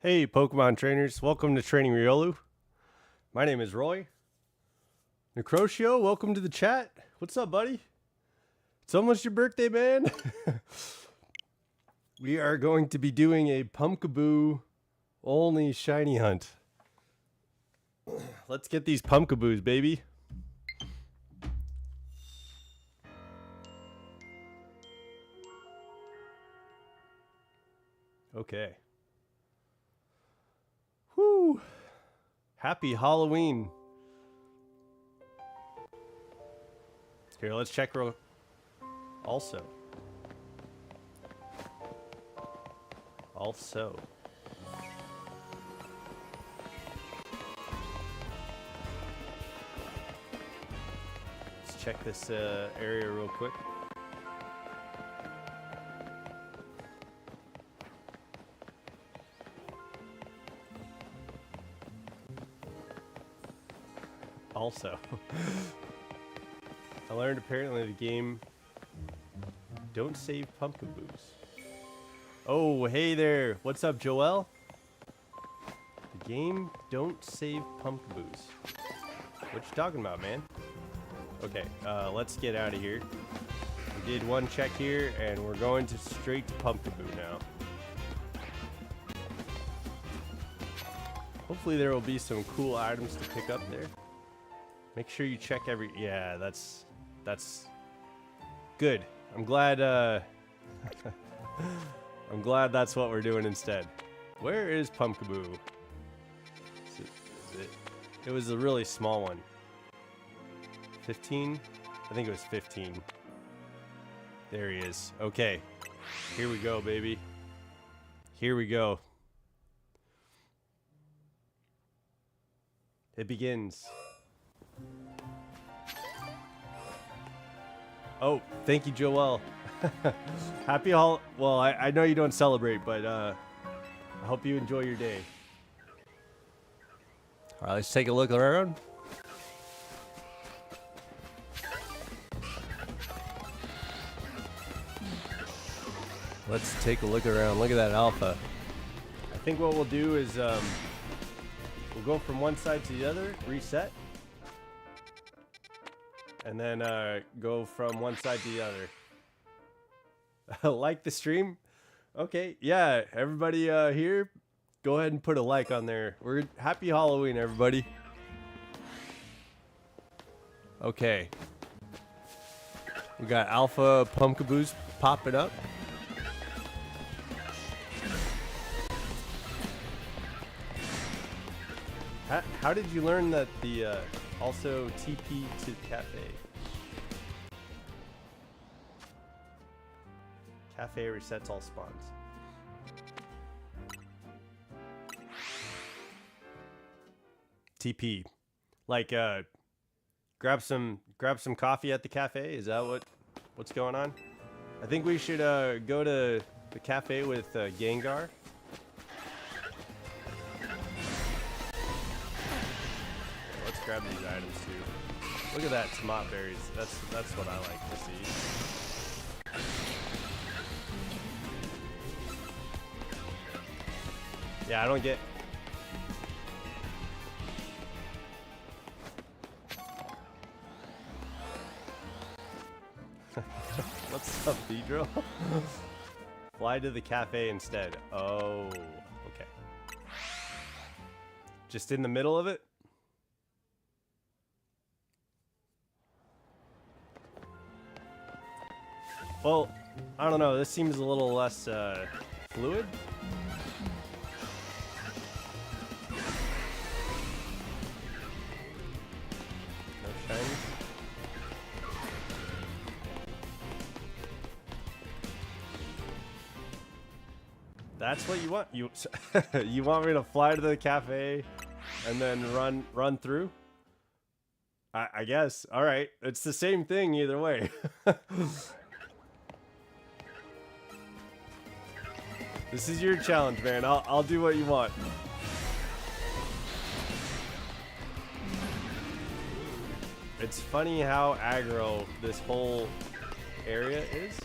Hey, Pokemon trainers. Welcome to Training Riolu. My name is Roy. Necrotio, welcome to the chat. What's up, buddy? It's almost your birthday, man. We are going to be doing a Pumpkaboo only shiny hunt. Let's get these Pumpkaboos, baby. Okay. Whoo! Happy Halloween. Here, let's check real. Also. Let's check this area real quick. Also, I learned apparently the game don't save Pumpkaboos. Oh, hey there. What's up, Joel? The game don't save Pumpkaboos. What you talking about, man? Okay, let's get out of here. We did one check here, and we're going to straight to Pumpkaboo now. Hopefully there will be some cool items to pick up there. Make sure you check every... Yeah, that's good. I'm glad, I'm glad that's what we're doing instead. Where is Pumpkaboo? It was a really small one. 15? I think it was 15. There he is. Okay. Here we go, baby. Here we go. It begins. Oh, thank you, Joel. Happy Well, I know you don't celebrate, but I hope you enjoy your day. All right, let's take a look around. Let's take a look around. Look at that alpha. I think what we'll do is we'll go from one side to the other, reset. And then go from one side to the other. Like the stream? Okay, yeah, everybody here, go ahead and put a like on there. We're happy Halloween, everybody. Okay. We got alpha Pumpkaboos popping up. How did you learn that the also TP to cafe? Cafe resets all spawns. TP. Like grab some coffee at the cafe? Is that what's going on? I think we should go to the cafe with Gengar. Let's grab these items too. Look at that, tomato berries. That's what I like to see. Yeah, I don't get... What's up, Pedro? Fly to the cafe instead. Oh, okay. Just in the middle of it? Well, I don't know. This seems a little less fluid. No shinies. That's what you want. You want me to fly to the cafe and then run through? I guess. All right. It's the same thing either way. This is your challenge, man. I'll do what you want. It's funny how aggro this whole area is.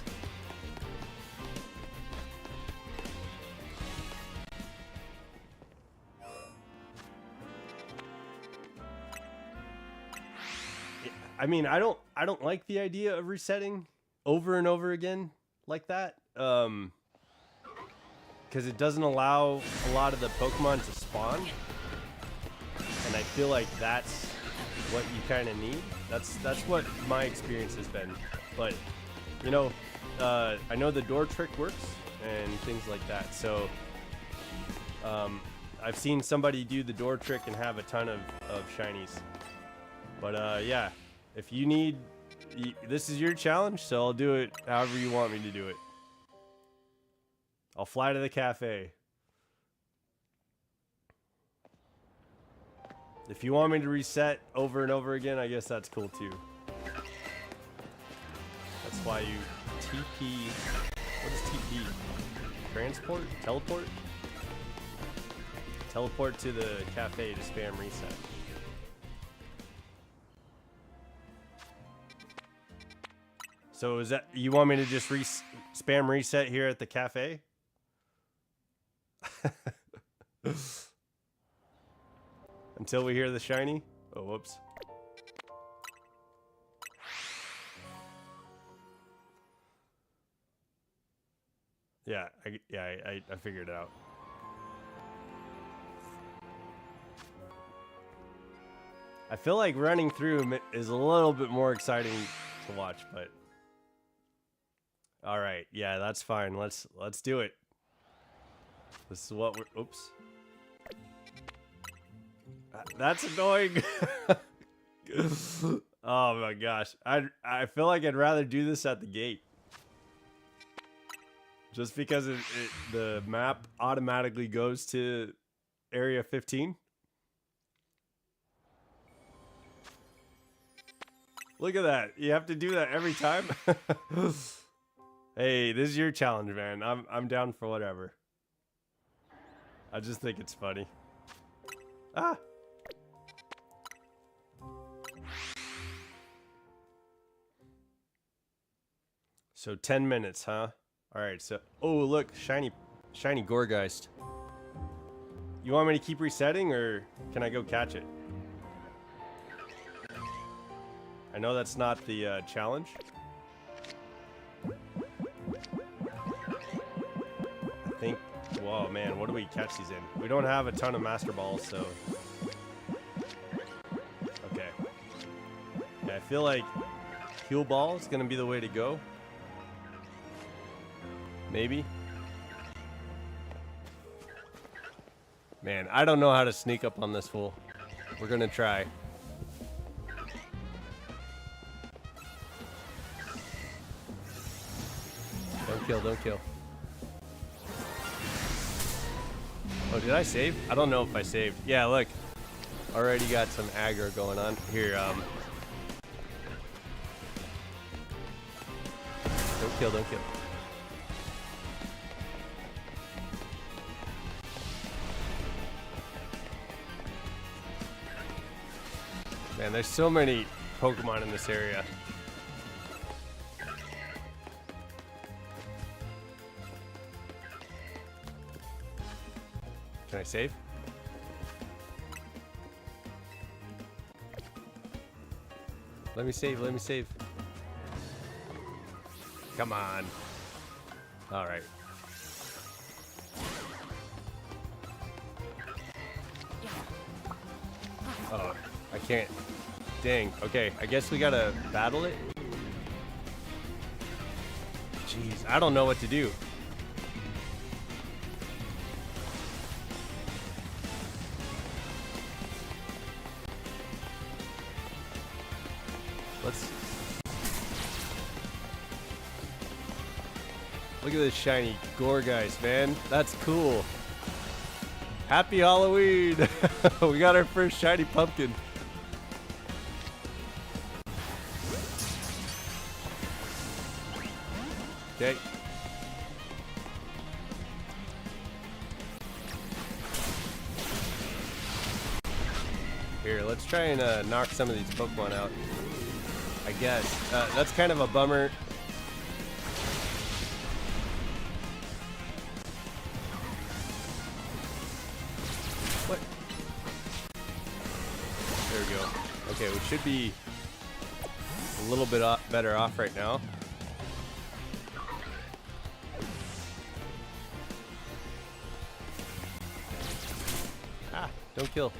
I mean, I don't like the idea of resetting over and over again like that. Because it doesn't allow a lot of the Pokemon to spawn. And I feel like that's what you kind of need. That's what my experience has been. But, you know, I know the door trick works and things like that. So, I've seen somebody do the door trick and have a ton of shinies. But, yeah, if you need... This is your challenge, so I'll do it however you want me to do it. I'll fly to the cafe. If you want me to reset over and over again, I guess that's cool too. That's why you TP. What is TP? Transport? Teleport? Teleport to the cafe to spam reset. So is that, you want me to just spam reset here at the cafe? Until we hear the shiny? Oh, whoops. Yeah, I figured it out. I feel like running through is a little bit more exciting to watch, but... Alright, yeah, that's fine. Let's do it. This is what we're... Oops. That's annoying. Oh my gosh. I feel like I'd rather do this at the gate. Just because the map automatically goes to area 15. Look at that. You have to do that every time. Hey, this is your challenge, man. I'm down for whatever. I just think it's funny. Ah. So 10 minutes, huh? All right. So, oh look, shiny Gorgeist. You want me to keep resetting, or can I go catch it? I know that's not the challenge. I think. Whoa, man, what do we catch these in? We don't have a ton of Master Balls, so. Okay. Yeah, I feel like Heal Ball is gonna be the way to go. Maybe. Man, I don't know how to sneak up on this fool. We're gonna try. Don't kill, don't kill. Oh, did I save? I don't know if I saved. Yeah, look. Already got some aggro going on. Here, Don't kill, don't kill. Man, there's so many Pokemon in this area. Can I save? Let me save, let me save. Come on. All right. Oh, I can't. Dang. Okay, I guess we gotta battle it. Jeez, I don't know what to do. Look at this shiny Gorgeist, man. That's cool. Happy Halloween! We got our first shiny pumpkin. Okay. Here, let's try and knock some of these Pokemon out. I guess. That's kind of a bummer. What? There we go. Okay, we should be little bit better off right now. Ah, don't kill.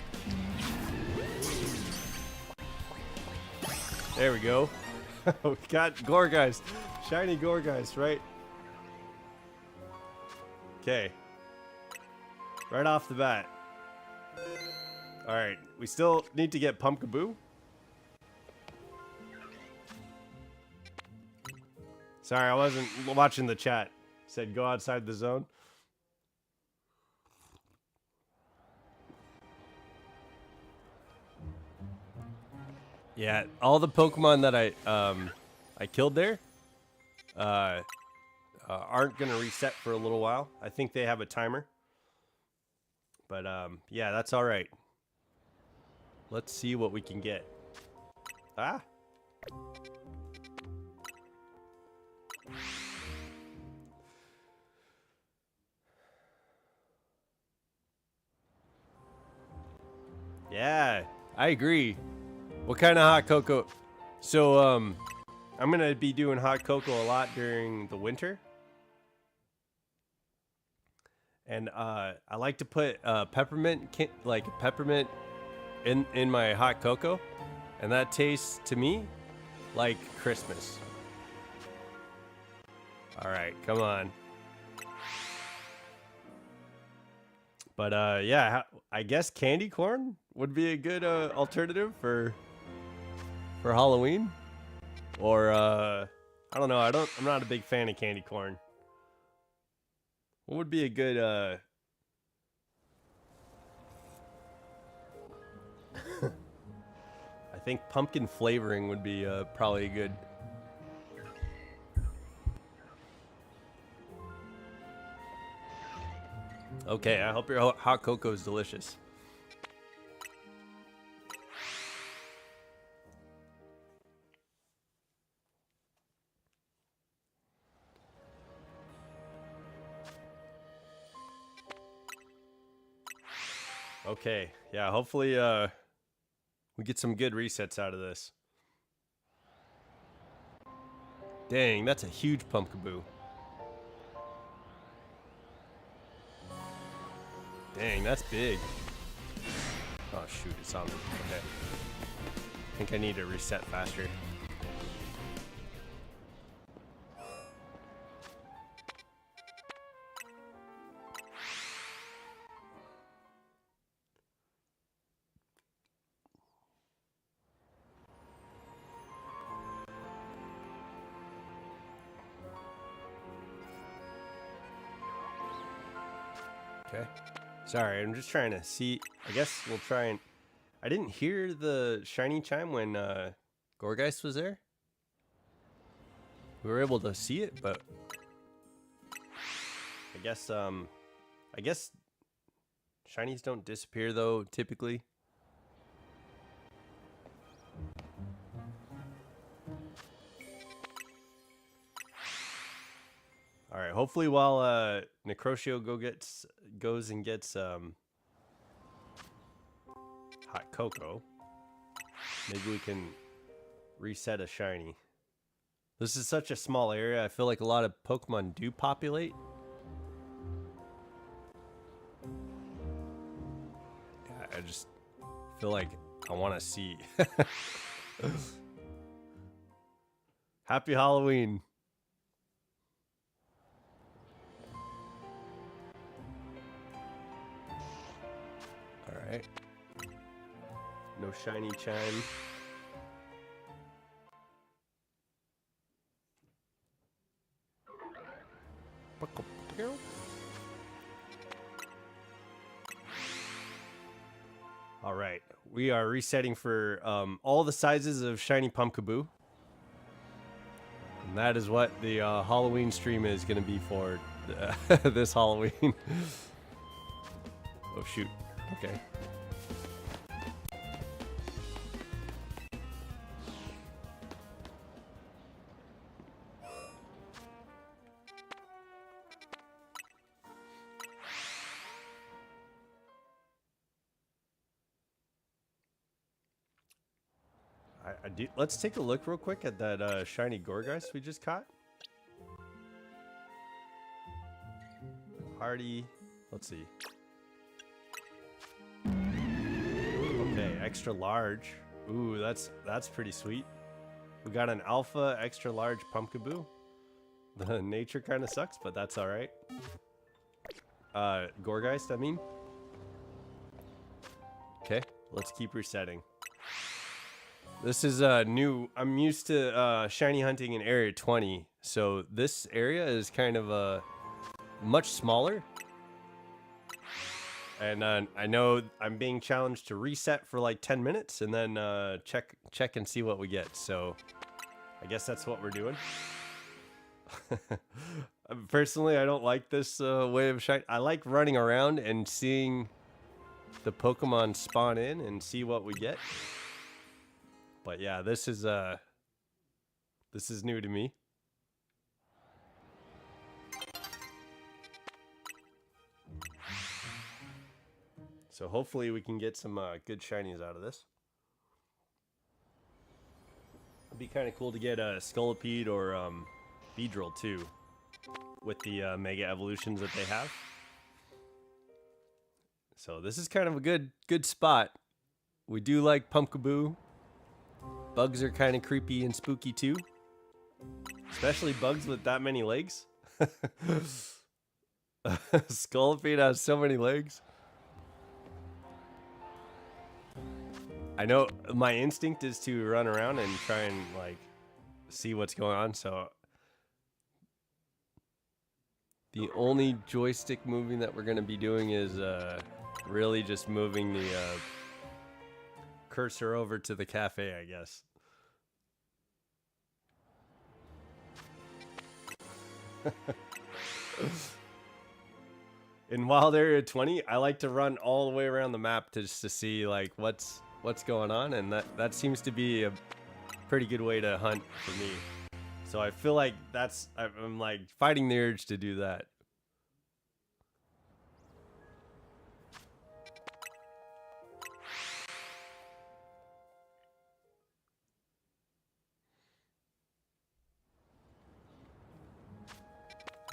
There we go. We got Gorgeist. Shiny Gorgeist, right? Okay. Right off the bat. Alright, we still need to get Pumpkaboo. Sorry, I wasn't watching the chat. Said go outside the zone. Yeah, all the Pokemon that I killed there aren't gonna reset for a little while. I think they have a timer. But yeah, that's all right. Let's see what we can get. Ah. Yeah, I agree. What kind of hot cocoa? So I'm gonna be doing hot cocoa a lot during the winter. And I like to put peppermint in my hot cocoa, and that tastes to me like Christmas. All right, come on. But yeah, I guess candy corn would be a good alternative for Halloween, or I don't know. I'm not a big fan of candy corn. What would be a good I think pumpkin flavoring would be probably good. Okay, I hope your hot cocoa is delicious. Okay, yeah, hopefully we get some good resets out of this. Dang, that's a huge Pumpkaboo. Dang, that's big. Oh shoot, it's on me. Okay. I think I need to reset faster. Okay. Sorry, I'm just trying to see. I guess we'll try and... I didn't hear the shiny chime when Gorgeist was there. We were able to see it, but... I guess shinies don't disappear, though, typically. All right. Hopefully, while Necrotio goes and gets hot cocoa, maybe we can reset a shiny. This is such a small area. I feel like a lot of Pokemon do populate. Yeah, I just feel like I want to see. Happy Halloween. Alright. No shiny chime. Alright. We are resetting for all the sizes of shiny Pumpkaboo. And that is what the Halloween stream is going to be for this Halloween. Oh shoot. Okay. Let's take a look real quick at that shiny Gorgeist we just caught. Hardy. Let's see. Okay, extra large. Ooh, that's pretty sweet. We got an alpha extra large Pumpkaboo. The nature kind of sucks, but that's all right. Gorgeist, I mean. Okay, let's keep resetting. This is new. I'm used to shiny hunting in Area 20, so this area is kind of much smaller. And I know I'm being challenged to reset for like 10 minutes and then check and see what we get. So I guess that's what we're doing. Personally, I don't like this way of shiny. I like running around and seeing the Pokemon spawn in and see what we get. But yeah, this is new to me. So hopefully we can get some good shinies out of this. It'd be kind of cool to get a Scolipede or Beedrill too, with the Mega Evolutions that they have. So this is kind of a good spot. We do like Pumpkaboo. Bugs are kind of creepy and spooky too. Especially bugs with that many legs. Scolipede has so many legs. I know my instinct is to run around and try and like see what's going on, so the only joystick moving that we're gonna be doing is really just moving the cursor over to the cafe, I guess. In Wild Area 20, I like to run all the way around the map just to see like what's going on, and that seems to be a pretty good way to hunt for me. So I feel like I'm like fighting the urge to do that.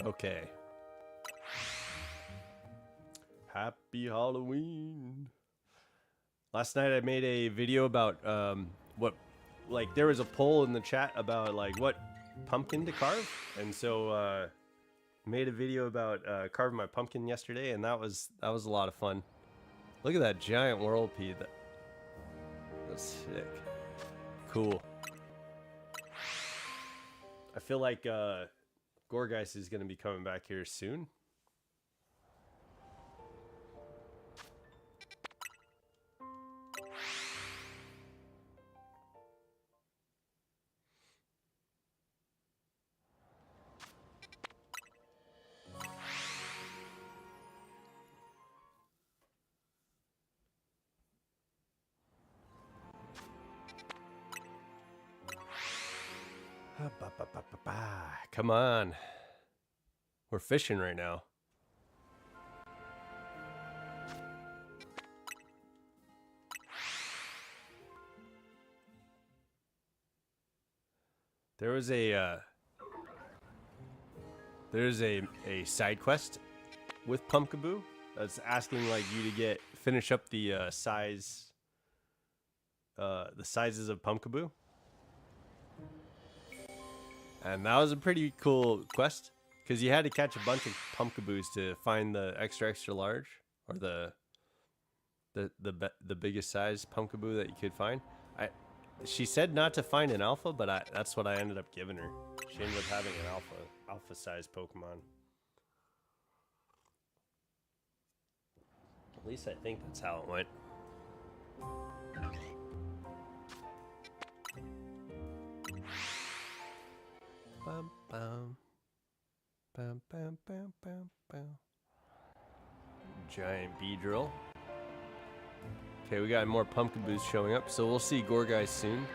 Okay. Happy Halloween. Last night I made a video about there was a poll in the chat about like what pumpkin to carve, and so made a video about carving my pumpkin yesterday, and that was a lot of fun. Look at that giant Whirlpede. That's sick. Cool. I feel like Gorgeist is going to be coming back here soon. Come on. We're fishing right now. There's a side quest with Pumpkaboo that's asking like you to finish up the sizes of Pumpkaboo. And that was a pretty cool quest because you had to catch a bunch of Pumpkaboos to find the extra large, or the biggest size Pumpkaboo that you could find. She said not to find an alpha, but that's what I ended up giving her. She ended up having an alpha size Pokemon. At least I think that's how it went. Bum, bum. Bum, bum, bum, bum, bum. Giant Beedrill. Okay, we got more Pumpkaboos showing up, so we'll see Gorgeist soon.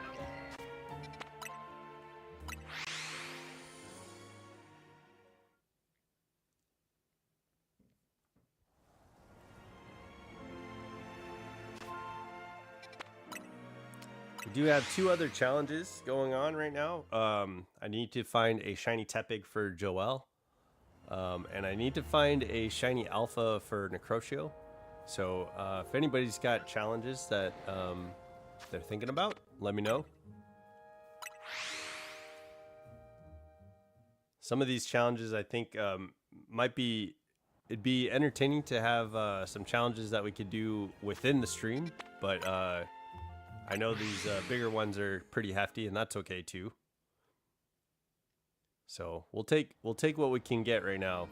We do have 2 other challenges going on right now. I need to find a shiny Tepig for Joel. And I need to find a shiny Alpha for Necrotio. So if anybody's got challenges that they're thinking about, let me know. Some of these challenges I think it'd be entertaining to have some challenges that we could do within the stream, but I know these bigger ones are pretty hefty, and that's okay too. So we'll take what we can get right now.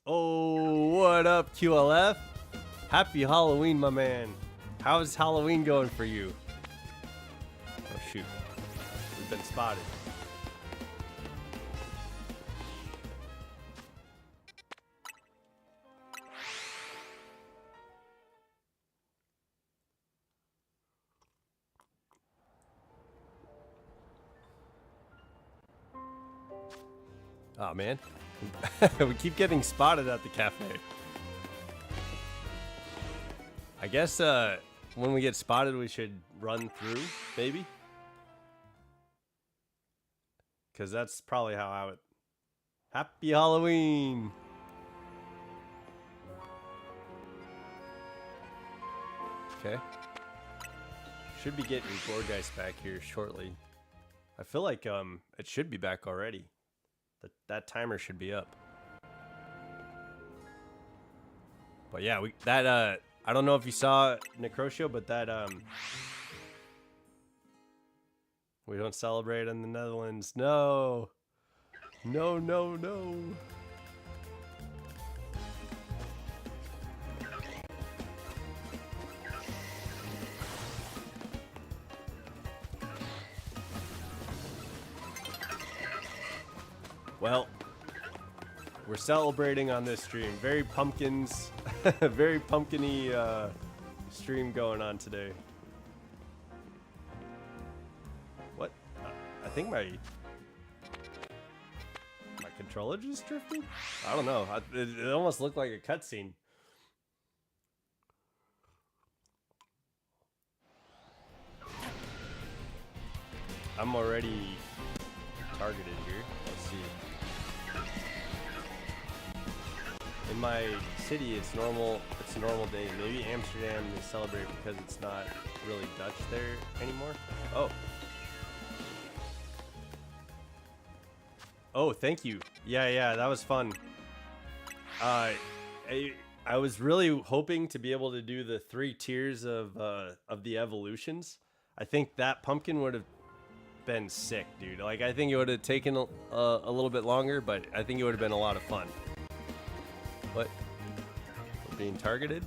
Oh, what up, QLF? Happy Halloween, my man. How's Halloween going for you? Oh, shoot. We've been spotted. Oh, man. We keep getting spotted at the cafe. I guess when we get spotted, we should run through, maybe. Because that's probably how I would... Happy Halloween! Okay. Should be getting Gorgeist back here shortly. I feel like it should be back already. That timer should be up. But yeah, I don't know if you saw Necrotio, but that we don't celebrate in the Netherlands. No. No, no, no. Well, we're celebrating on this stream. Very pumpkins, very pumpkin-y stream going on today. What? I think my controller just drifted? I don't know. It almost looked like a cutscene. I'm already targeted here. Let's see. In my city, it's normal. It's a normal day. Maybe Amsterdam they celebrate because it's not really Dutch there anymore. Oh. Oh, thank you. Yeah, that was fun. I was really hoping to be able to do the 3 tiers of the evolutions. I think that pumpkin would have been sick, dude. Like, I think it would have taken a little bit longer, but I think it would have been a lot of fun. What? We're being targeted?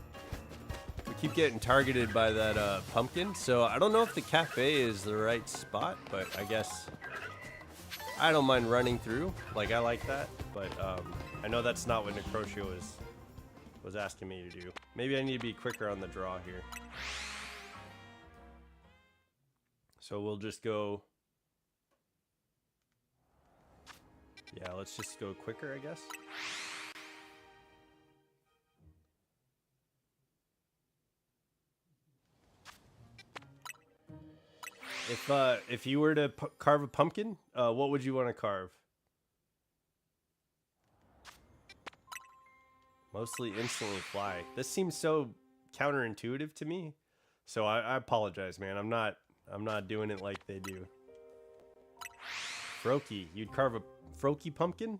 We keep getting targeted by that pumpkin, so I don't know if the cafe is the right spot, but I guess I don't mind running through. Like, I like that, but I know that's not what Necrotio was asking me to do. Maybe I need to be quicker on the draw here. So we'll just go... Yeah, let's just go quicker, I guess. If you were to carve a pumpkin, what would you want to carve? Mostly instantly fly. This seems so counterintuitive to me. So I apologize, man. I'm not doing it like they do. Froakie, you'd carve a Froakie pumpkin?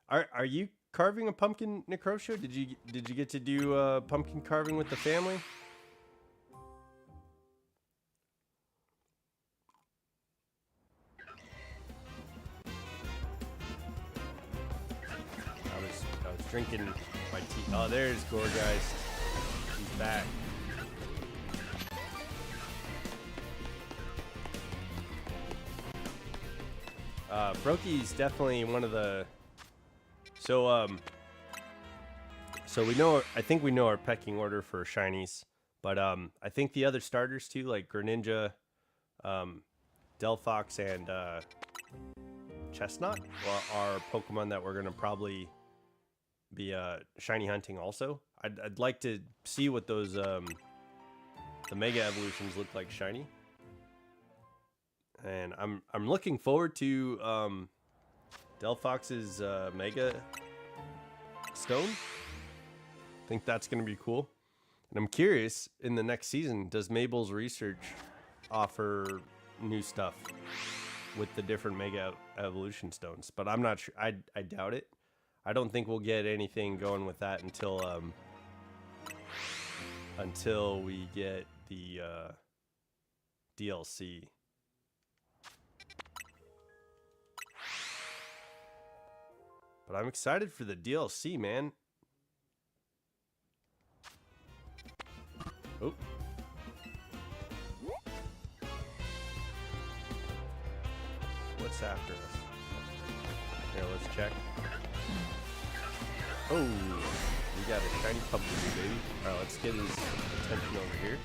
Are you carving a pumpkin, Necrotio? Did you get to do pumpkin carving with the family? I was drinking my tea. Oh, there's Gorgeist. He's back. Froakie's definitely one of the... So we know... I think we know our pecking order for shinies. But I think the other starters too, like Greninja, Delphox, and Chestnut are Pokemon that we're gonna probably be shiny hunting also. I'd like to see what those the Mega Evolutions look like shiny. And I'm looking forward to Delphox's Mega Stone. I think that's gonna be cool. And I'm curious, in the next season, does Mabel's research offer new stuff with the different Mega Evolution Stones? But I'm not sure. I doubt it. I don't think we'll get anything going with that until we get the DLC. But I'm excited for the DLC, man. Oh. What's after us? Here, let's check. Oh, we got a shiny pumpkin, baby. Alright, let's get his attention over here.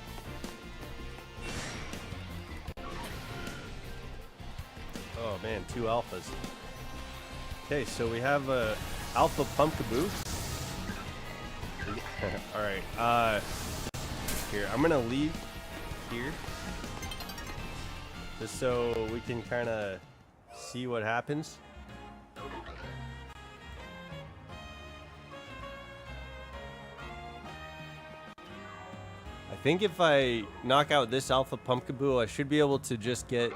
Oh man, 2 alphas. Okay, so we have a alpha Pumpkaboo. Alright, here, I'm gonna leave here just so we can kind of see what happens. I think if I knock out this alpha Pumpkaboo, I should be able to just get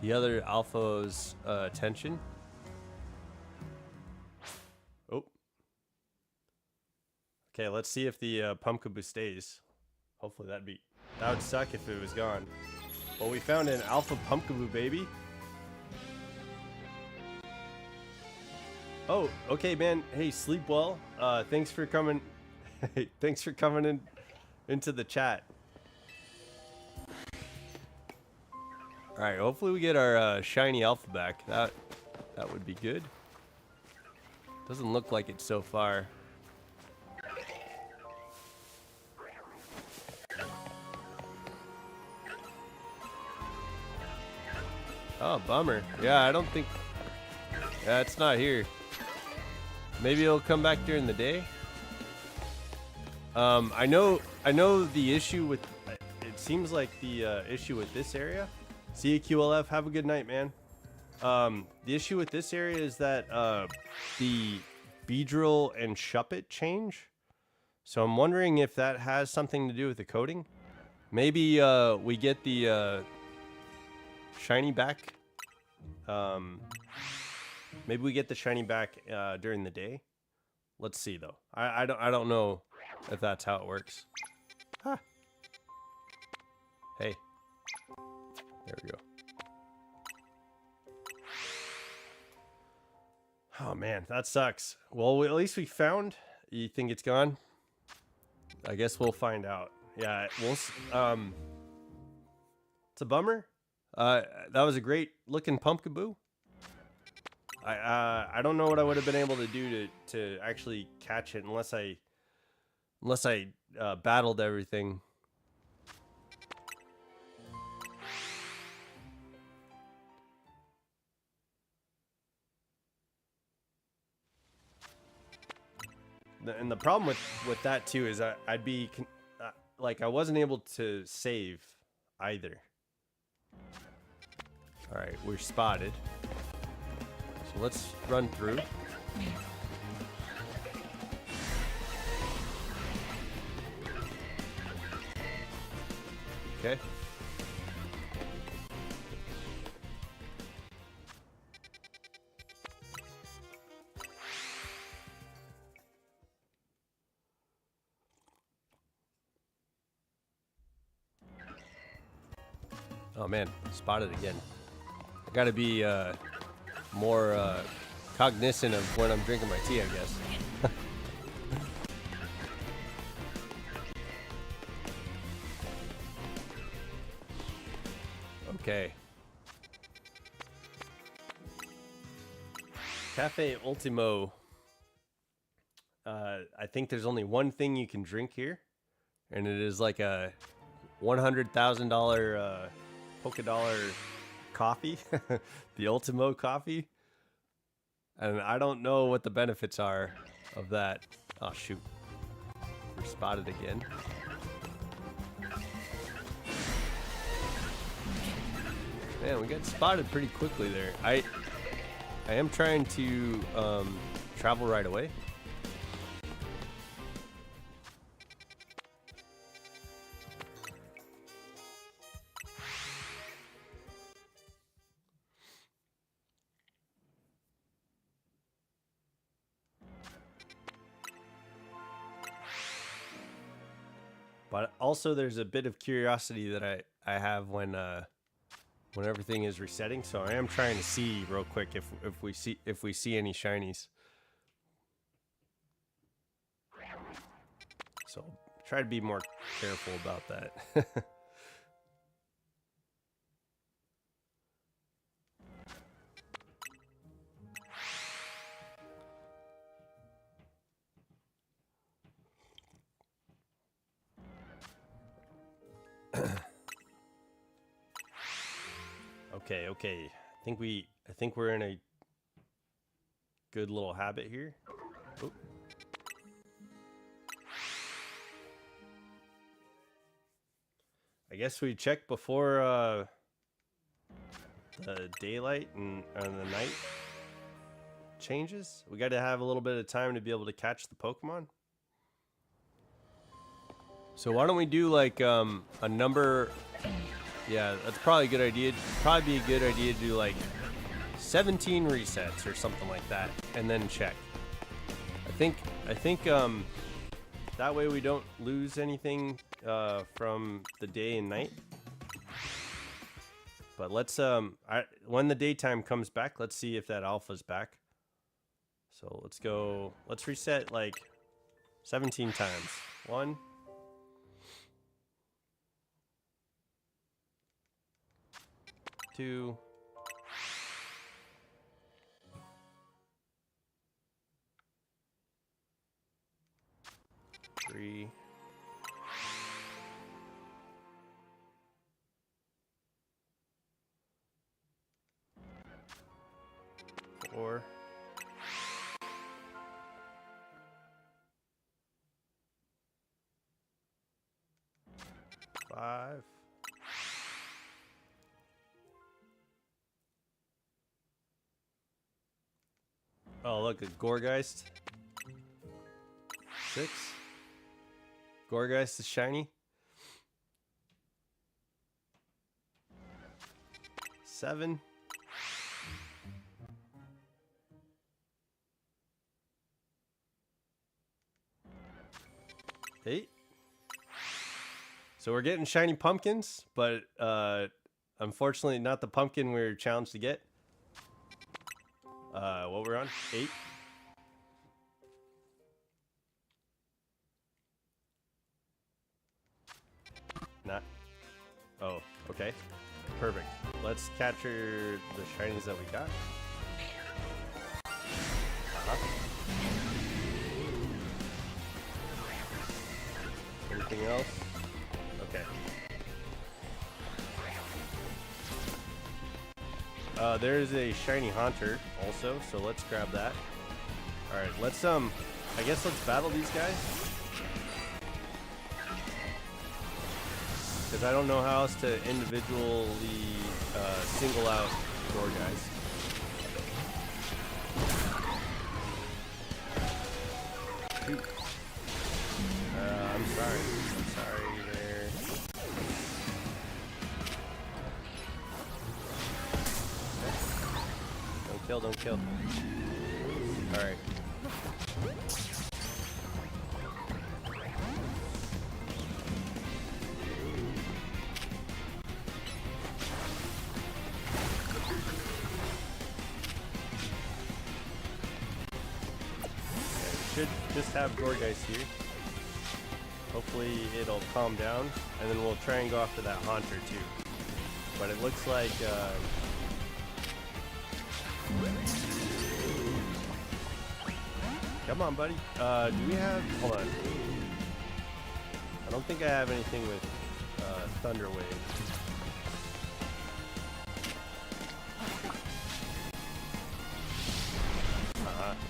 the other alpha's attention. Oh. Okay, let's see if the Pumpkaboo stays. Hopefully that would suck if it was gone. Well, we found an alpha Pumpkaboo, baby. Oh, okay, man. Hey, sleep well. Thanks for coming. Thanks for coming into the chat. All right, hopefully we get our shiny alpha back. That would be good. Doesn't look like it so far. Oh, bummer. Yeah, I don't think... Yeah, it's not here. Maybe it'll come back during the day. I know the issue with... It seems like the issue with this area... See you, QLF. Have a good night, man. The issue with this area is that the Beedrill and Shuppet change. So I'm wondering if that has something to do with the coding. Maybe we get the shiny back. Maybe we get the shiny back during the day. Let's see though. I don't know if that's how it works. Ah. Hey. There we go. Oh man, that sucks. Well, at least we found. You think it's gone? I guess we'll find out. Yeah, it's a bummer. That was a great looking Pumpkaboo. I don't know what I would have been able to do to actually catch it unless I battled everything. And the problem with that too is I'd be like I wasn't able to save either. All right, we're spotted. So let's run through. Okay. Oh man, spotted again. I gotta be more cognizant of when I'm drinking my tea, I guess. Okay. Cafe Ultimo. I think there's only one thing you can drink here, and it is like a $100,000 polka dollar coffee, the Ultimo coffee. And I don't know what the benefits are of that. Oh, shoot. We're spotted again. Man, we got spotted pretty quickly there. I am trying to travel right away. But also there's a bit of curiosity that I have when everything is resetting, so I am trying to see real quick if we see any shinies. So try to be more careful about that. Okay. I think we're in a good little habit here. Oh. I guess we check before the daylight and the night changes. We got to have a little bit of time to be able to catch the Pokemon. So why don't we do like a number? Yeah, that's probably a good idea. Probably be a good idea to do like 17 resets or something like that, and then check. I think that way we don't lose anything from the day and night. But let's when the daytime comes back, let's see if that alpha's back. So let's go. Let's reset like 17 times. 1. 2. 3. 4. 5. 'Oh, look, a Gorgeist. 6. Gorgeist is shiny. 7. 8. So we're getting shiny pumpkins, but unfortunately not the pumpkin we were challenged to get. What we're on? 8. Not. Oh, okay. Perfect. Let's capture the shinies that we got. Anything else? Okay. There's a shiny Haunter also, so let's grab that. All right, let's I guess let's battle these guys. Because I don't know how else to individually single out door guys. Shoot. I'm sorry. I'm sorry there. Okay. Don't kill. Alright. Should just have Gorgeist here. Hopefully it'll calm down, and then we'll try and go after that Haunter too. But it looks like come on, buddy. Do we have? Hold on. I don't think I have anything with Thunder Wave.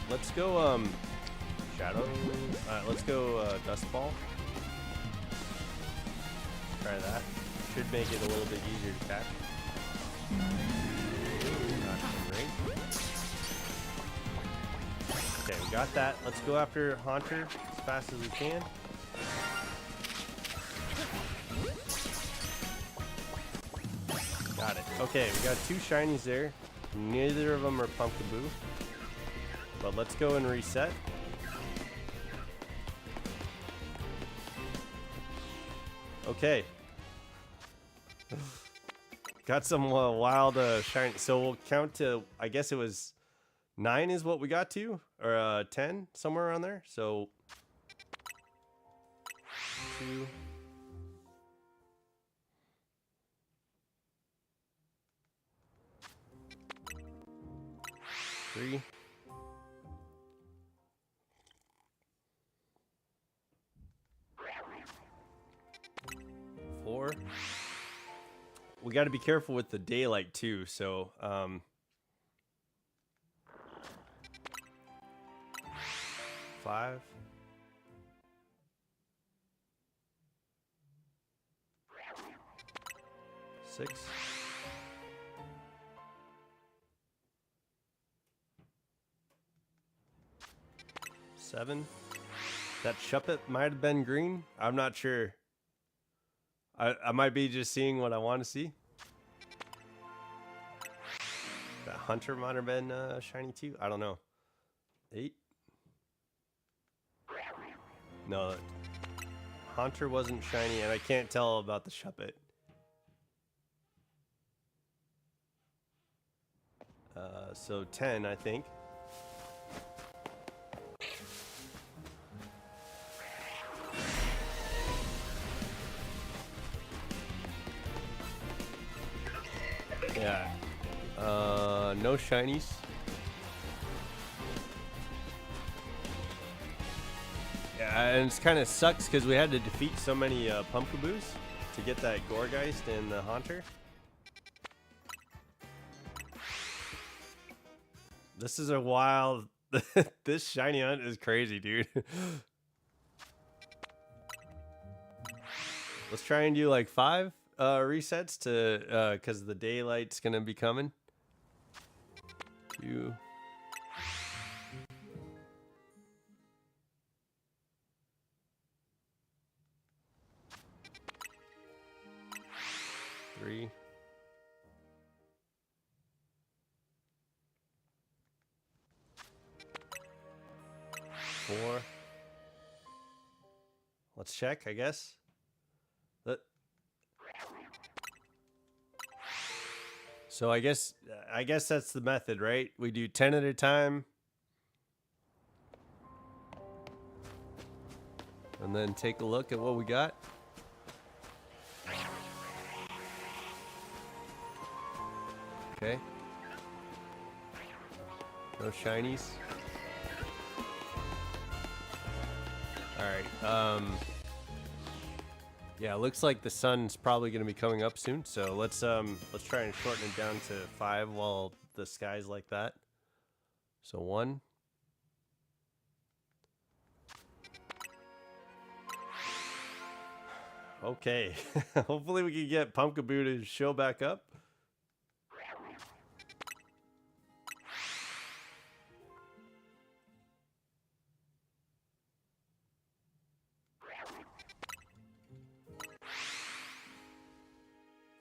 let's go, Shadow. Let's go, Dust Ball. Try that. Should make it a little bit easier to catch. Not great. Okay, we got that. Let's go after Haunter as fast as we can. Got it. Okay, we got 2 shinies there. Neither of them are Pumpkaboo. But let's go and reset. Okay. Got some wild shiny. So we'll count to, I guess it was 9 is what we got to, or 10, somewhere around there. So 2, 3, 4. We got to be careful with the daylight too. So 5, 6, 7. That Shuppet might have been green. I'm not sure. I might be just seeing what I want to see. That Hunter might have been shiny too. I don't know. 8. No, Hunter wasn't shiny, and I can't tell about the Shuppet. So 10, I think. Yeah. No shinies. Yeah, and it kind of sucks because we had to defeat so many Pumpkaboos to get that Gorgeist and the Haunter. This is a wild... This shiny hunt is crazy, dude. Let's try and do like 5 resets to because the daylight's gonna be coming. 2, 3, 4. Let's check, I guess. So I guess that's the method, right? We do 10 at a time. And then take a look at what we got. Okay. No shinies. All right. Yeah, it looks like the sun's probably going to be coming up soon. So let's try and shorten it down to 5 while the sky's like that. So 1. Okay. Hopefully we can get Pumpkaboo to show back up.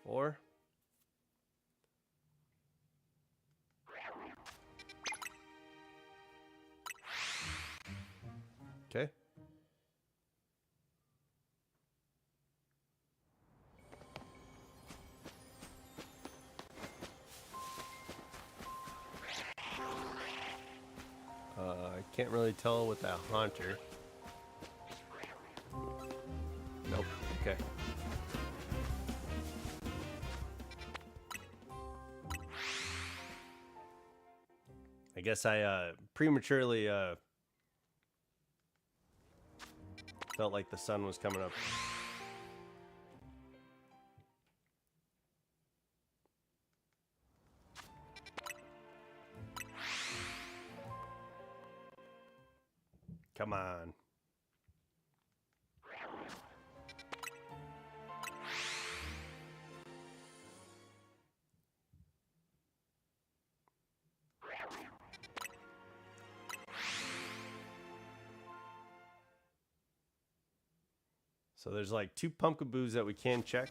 Four. Okay. I can't really tell with that Haunter. Nope. Okay. I guess I prematurely felt like the sun was coming up. Come on. So there's like 2 pumpkaboos that we can check.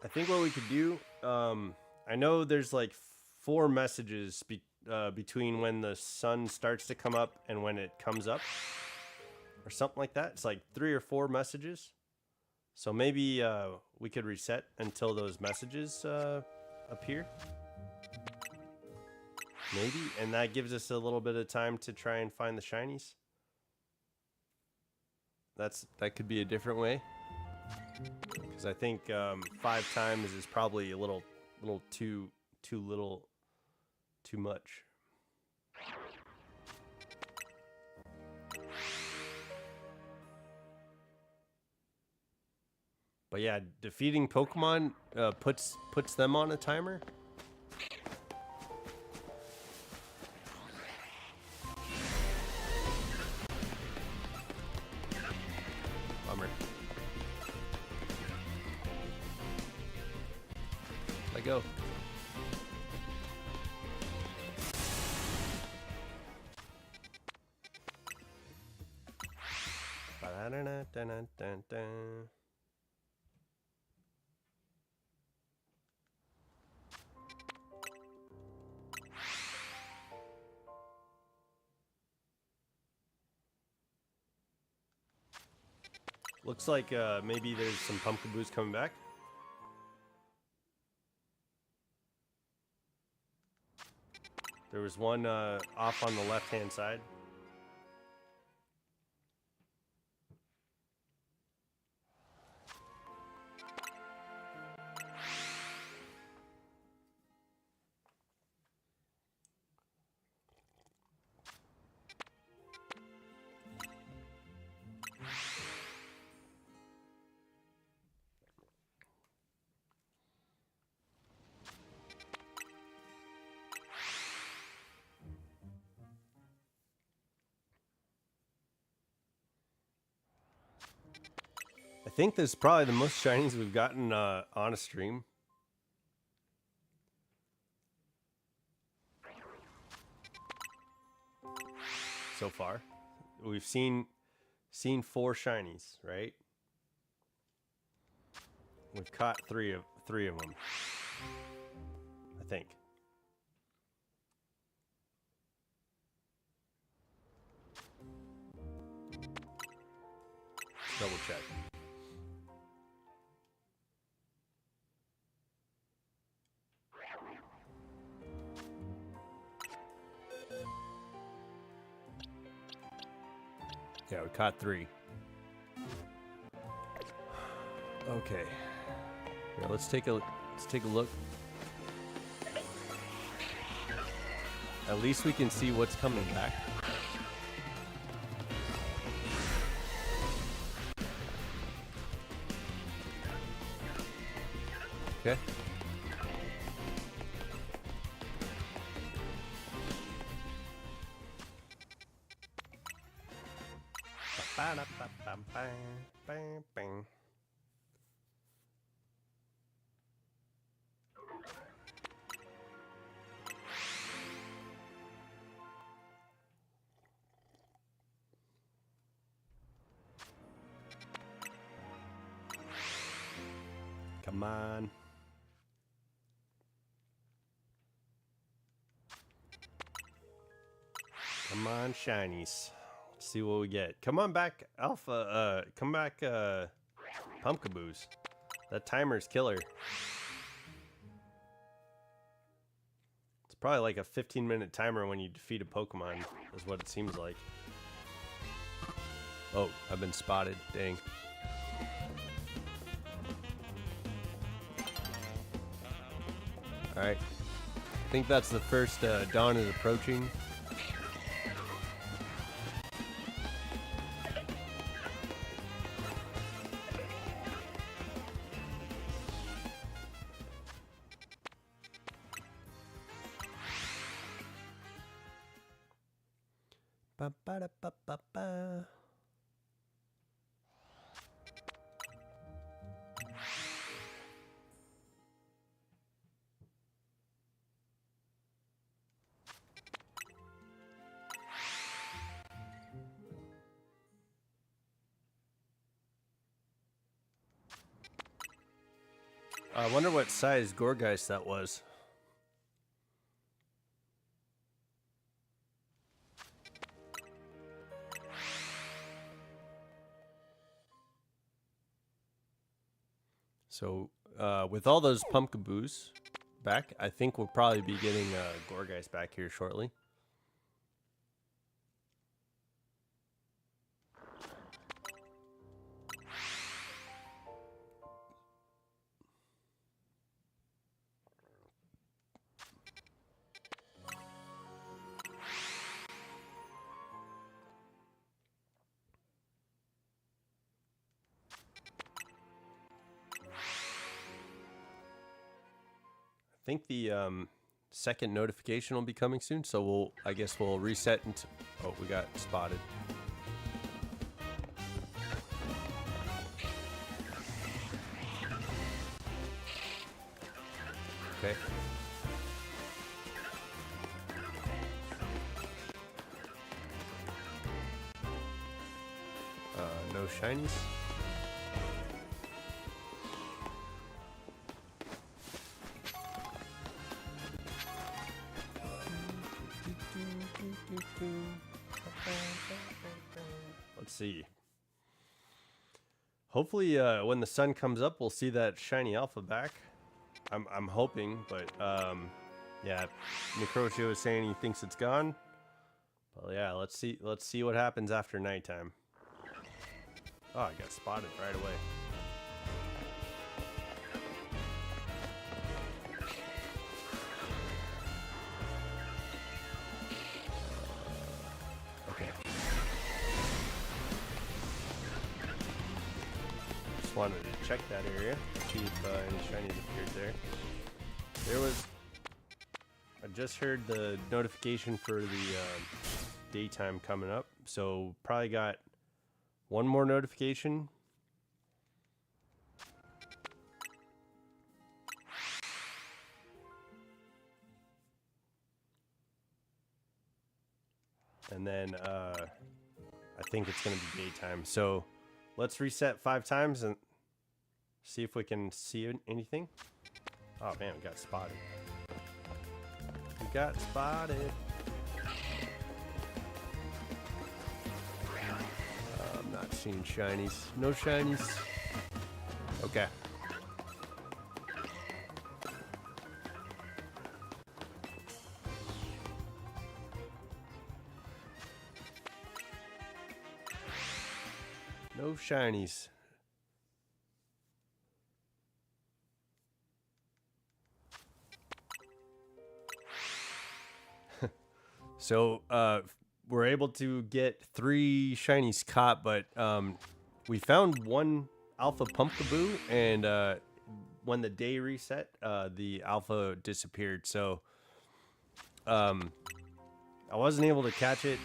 I think what we could do, I know there's like 4 messages between when the sun starts to come up and when it comes up, or something like that. It's like 3 or 4 messages. So maybe we could reset until those messages appear. Maybe, and that gives us a little bit of time to try and find the shinies. That could be a different way. Because I think 5 times is probably a little too much. But yeah, defeating Pokemon puts them on a timer. Bummer. Let go. Ba-da-da-da-da-da-da. Looks like maybe there's some pumpkaboos coming back. There was one off on the left-hand side. I think this is probably the most shinies we've gotten on a stream. So far. We've seen 4 shinies, right? We've caught 3 of them. I think. Let's double check. Yeah, we caught 3. Okay. Yeah, let's take a look. At least we can see what's coming back. Okay. Come on. Come on, shinies. Let's see what we get. Come on back, Alpha. Come back, Pumpkaboos. That timer's killer. It's probably like a 15-minute timer when you defeat a Pokemon, is what it seems like. Oh, I've been spotted. Dang. Alright. I think that's the first dawn is approaching. Ba-ba-da-ba-ba-ba. I wonder what size Gorgeist that was. So, with all those Pumpkaboos back, I think we'll probably be getting Gorgeist back here shortly. I think the second notification will be coming soon, so I guess we'll reset into. Oh, we got spotted. Okay. No shinies. Let's see. Hopefully, when the sun comes up, we'll see that shiny alpha back. I'm hoping, but yeah, Necrotio is saying he thinks it's gone. Well, yeah, let's see what happens after nighttime. Oh, I got spotted right away. Okay. Just wanted to check that area, see if any shinies appeared there. There was. I just heard the notification for the daytime coming up, so probably got one more notification. And then I think it's going to be daytime. So let's reset 5 times and see if we can see anything. Oh man, we got spotted. We got spotted. I'm not seeing shinies. No shinies. Okay. No shinies. So we're able to get 3 shinies caught, but we found 1 alpha Pumpkaboo, and when the day reset, the alpha disappeared. So I wasn't able to catch it,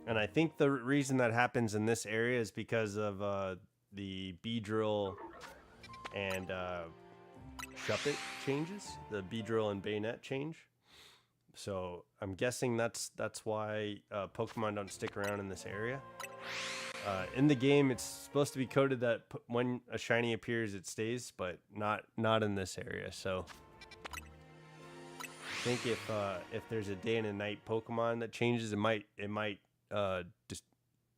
and I think the reason that happens in this area is because of the Beedrill and Shuppet changes, the Beedrill and Bayonet change. So I'm guessing that's why Pokemon don't stick around in this area. In the game, it's supposed to be coded that when a shiny appears, it stays, but not in this area. So I think if there's a day and a night Pokemon that changes, it might just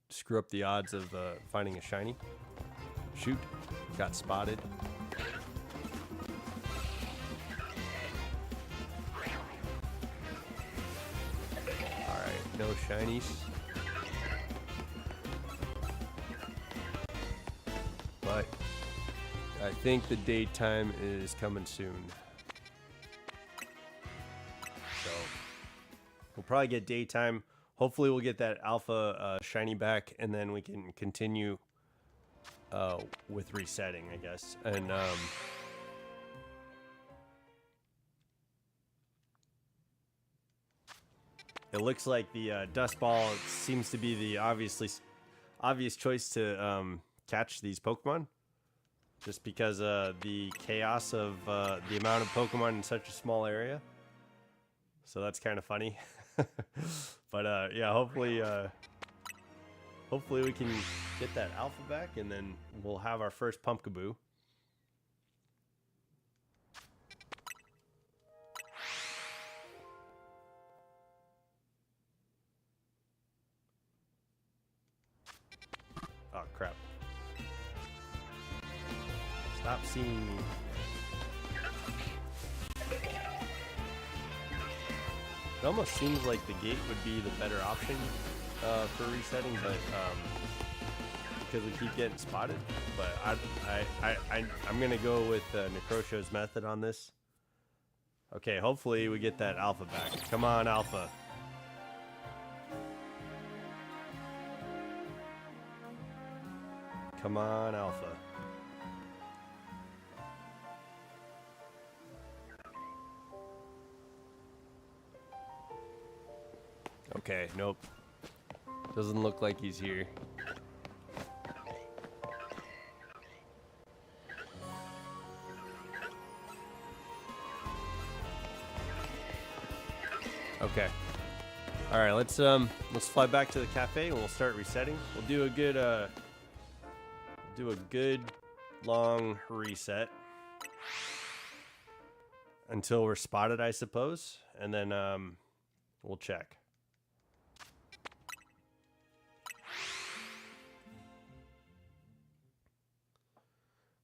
screw up the odds of finding a shiny. Shoot, got spotted. No shinies. But I think the daytime is coming soon. So we'll probably get daytime. Hopefully we'll get that alpha shiny back, and then we can continue with resetting, I guess. And It looks like the dust ball seems to be the obvious choice to catch these Pokemon. Just because the chaos of the amount of Pokemon in such a small area. So that's kind of funny. But yeah, hopefully we can get that alpha back, and then we'll have our first Pumpkaboo. Oh, crap. Stop seeing me. It almost seems like the gate would be the better option for resetting, but because we keep getting spotted. But I'm gonna go with Necrosho's method on this. Okay, hopefully we get that alpha back. Come on, alpha. Come on, alpha. Okay, nope. Doesn't look like he's here. Okay. All right, let's fly back to the cafe and we'll start resetting. We'll do a good long reset until we're spotted, I suppose, and then we'll check.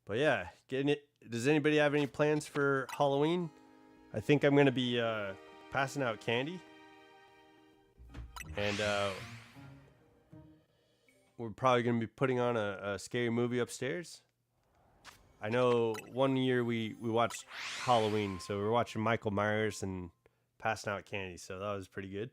But yeah, getting it. Does anybody have any plans for Halloween? I think I'm gonna be passing out candy, and we're probably gonna be putting on a scary movie upstairs. I know one year we watched Halloween, so we were watching Michael Myers and passing out candy, so that was pretty good.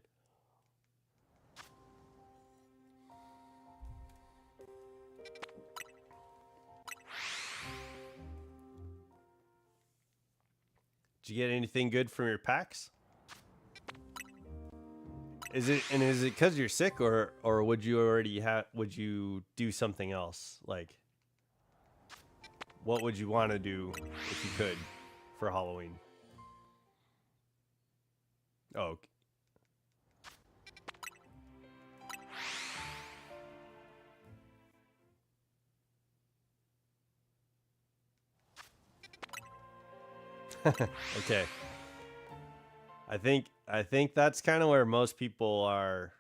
Did you get anything good from your packs? Is it because you're sick, or would you do something else? Like, what would you want to do if you could for Halloween? Oh. Okay. I think that's kind of where most people are.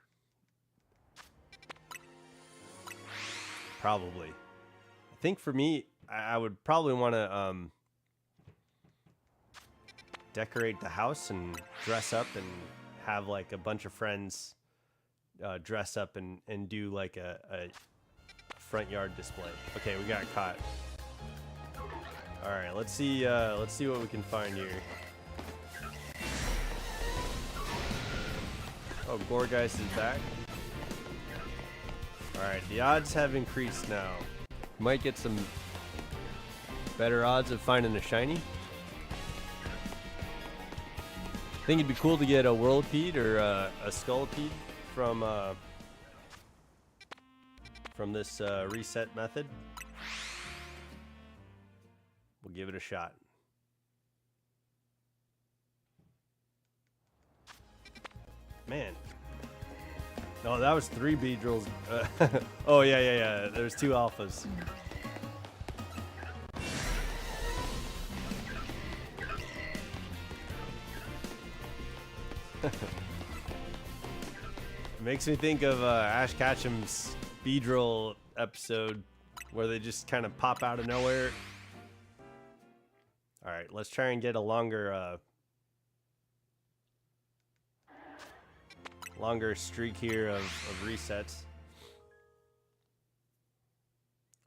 Probably. I think for me, I would probably want to decorate the house and dress up and have like a bunch of friends dress up and do like a front yard display. Okay, we got caught. All right, let's see what we can find here. Oh, Gorgeist is back. All right, the odds have increased now. Might get some better odds of finding a shiny. I think it'd be cool to get a Whirlipede or a Scolipede from this reset method. We'll give it a shot. Man. No, that was 3 Beedrills. Oh, yeah. There's 2 alphas. It makes me think of Ash Ketchum's Beedrill episode where they just kind of pop out of nowhere. All right, let's try and get a longer streak here of resets.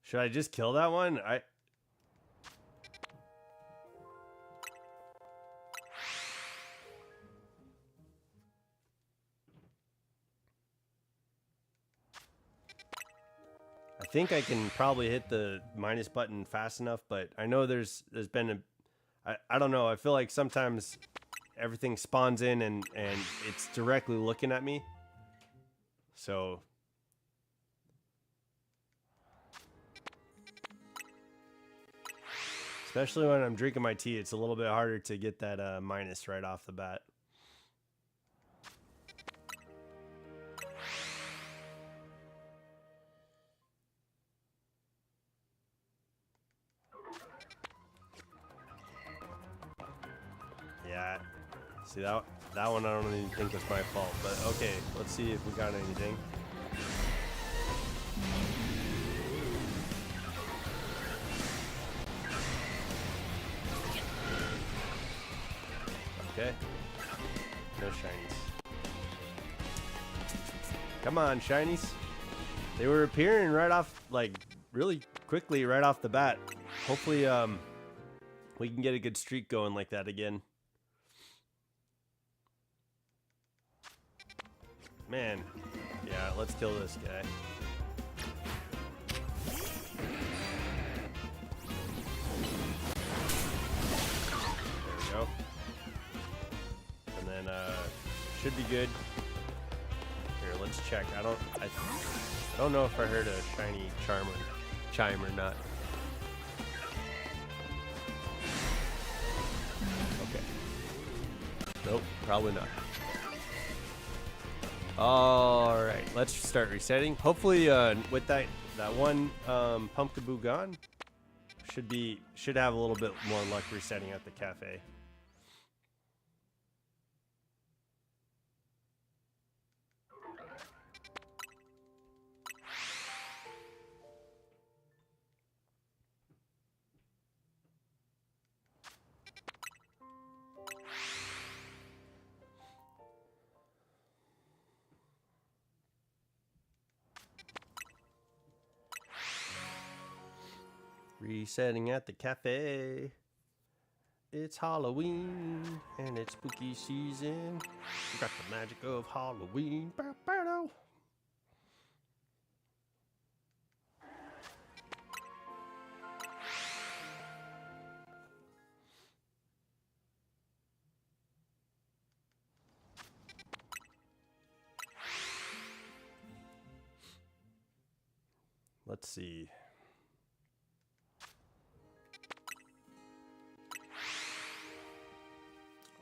Should I just kill that one? I think I can probably hit the minus button fast enough, but I know there's been I don't know. I feel like sometimes everything spawns in and it's directly looking at me. So especially when I'm drinking my tea, it's a little bit harder to get that minus right off the bat. Yeah, see that one I don't even think was my fault, but okay, let's see if we got anything. Okay, no shinies. Come on, shinies. They were appearing right off, like really quickly right off the bat. Hopefully we can get a good streak going like that again. Man, yeah, let's kill this guy. There we go. And then should be good. Here, let's check. I don't know if I heard a shiny chime or not. Okay. Nope, probably not. All right, let's start resetting. Hopefully, with that one Pumpkaboo gone, should have a little bit more luck resetting at the cafe. Resetting at the cafe. It's Halloween and it's spooky season. We got the magic of Halloween. Let's see.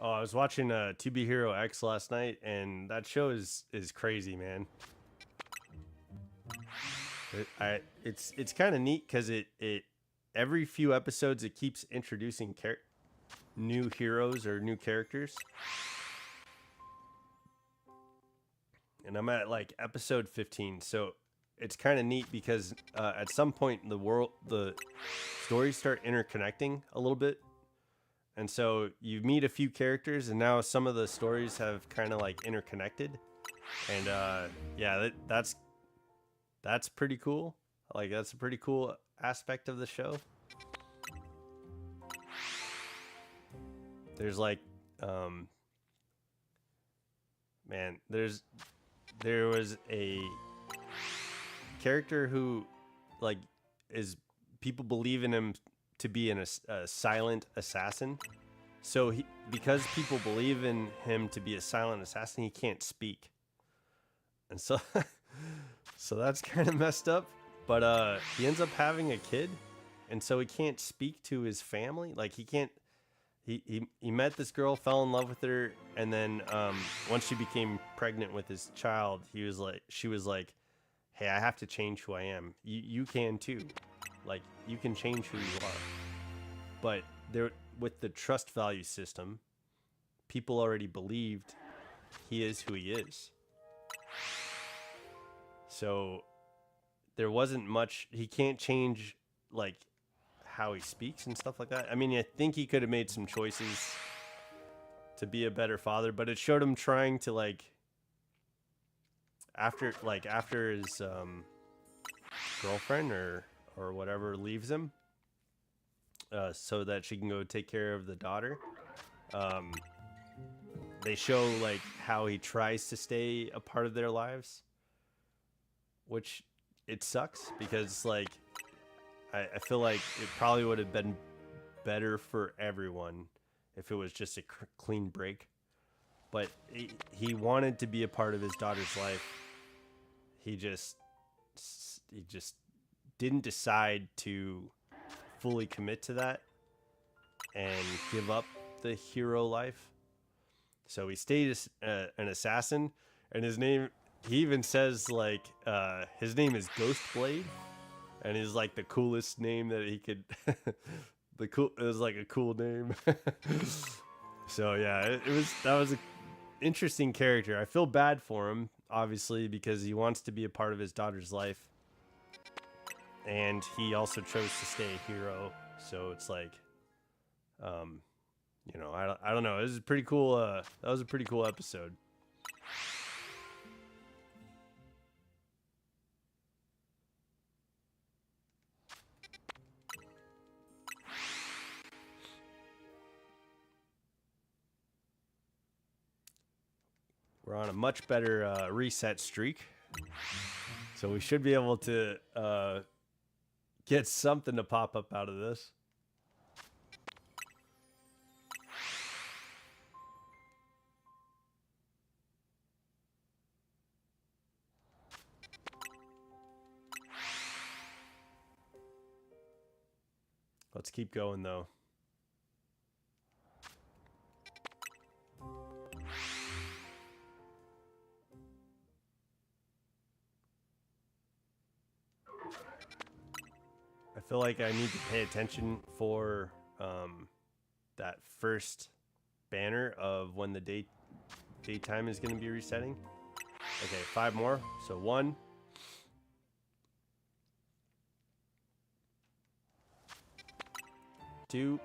Oh, I was watching To Be Hero X last night, and that show is crazy, man. It's kind of neat because it every few episodes it keeps introducing new heroes or new characters, and I'm at like episode 15, so it's kind of neat because at some point in the stories start interconnecting a little bit. And so you meet a few characters, and now some of the stories have kind of like interconnected, and yeah, that's pretty cool. Like that's a pretty cool aspect of the show. There's like, man, there was a character who, like, people believe in him to be a silent assassin. So because people believe in him to be a silent assassin, he can't speak. And so so that's kind of messed up. But he ends up having a kid, and so he can't speak to his family. Like he can't he met this girl, fell in love with her, and then once she became pregnant with his child, she was like, "Hey, I have to change who I am. You can too. Like, you can change who you are." But with the trust value system, people already believed he is who he is. So there wasn't much. He can't change like how he speaks and stuff like that. I mean, I think he could have made some choices to be a better father, but it showed him trying to like after his girlfriend or whatever leaves him, so that she can go take care of the daughter. They show like how he tries to stay a part of their lives, which it sucks because like I feel like it probably would have been better for everyone if it was just a clean break. But he wanted to be a part of his daughter's life. He just didn't decide to fully commit to that and give up the hero life. So he stayed an assassin, and his name, he even says like his name is Ghostblade, and is like the coolest name that he could. It was like a cool name. So yeah, that was an interesting character. I feel bad for him, obviously, because he wants to be a part of his daughter's life, and he also chose to stay a hero. So it's like, you know, I don't know. This is pretty cool. That was a pretty cool episode. We're on a much better reset streak, so we should be able to get something to pop up out of this. Let's keep going, though. I feel like I need to pay attention for that first banner of when the daytime is going to be resetting. Okay, 5 more. So 1, 2,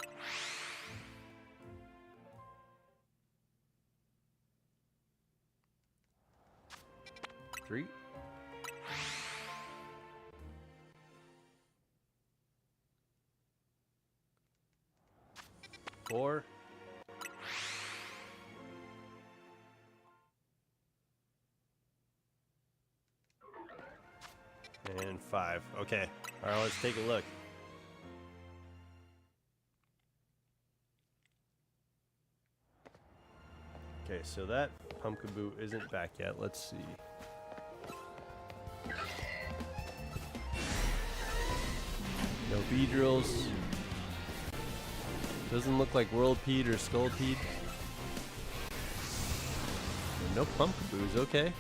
3, 4, and 5. Okay. All right, let's take a look. Okay, so that Pumpkaboo isn't back yet. Let's see. No Beedrills. Doesn't look like Whirlpeed or Skullpeed. No Pumpkaboos, okay.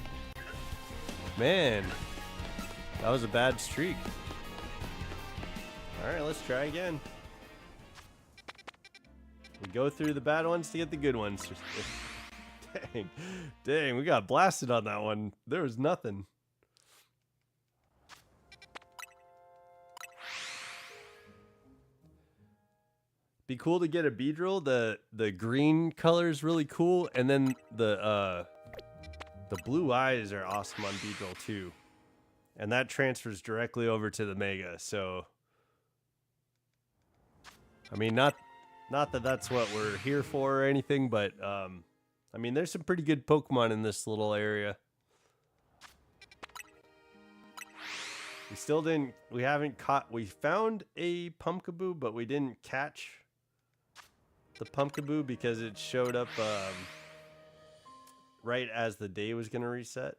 Man, that was a bad streak. Alright, let's try again. We go through the bad ones to get the good ones. Dang, we got blasted on that one. There was nothing. Be cool to get a Beedrill. The green color is really cool, and then the blue eyes are awesome on Beedrill too, and that transfers directly over to the Mega. So, I mean, not that that's what we're here for or anything, but I mean, there's some pretty good Pokemon in this little area. We haven't caught. We found a Pumpkaboo, but we didn't catch the Pumpkaboo because it showed up right as the day was going to reset.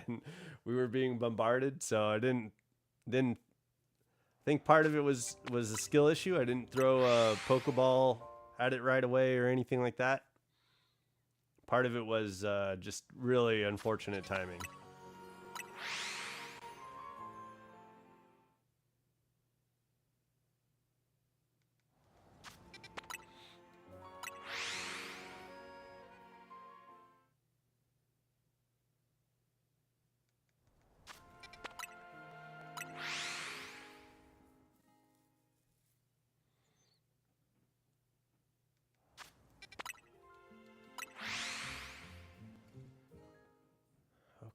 And we were being bombarded, so I didn't think part of it was a skill issue. I didn't throw a Pokeball at it right away or anything like that. Part of it was just really unfortunate timing.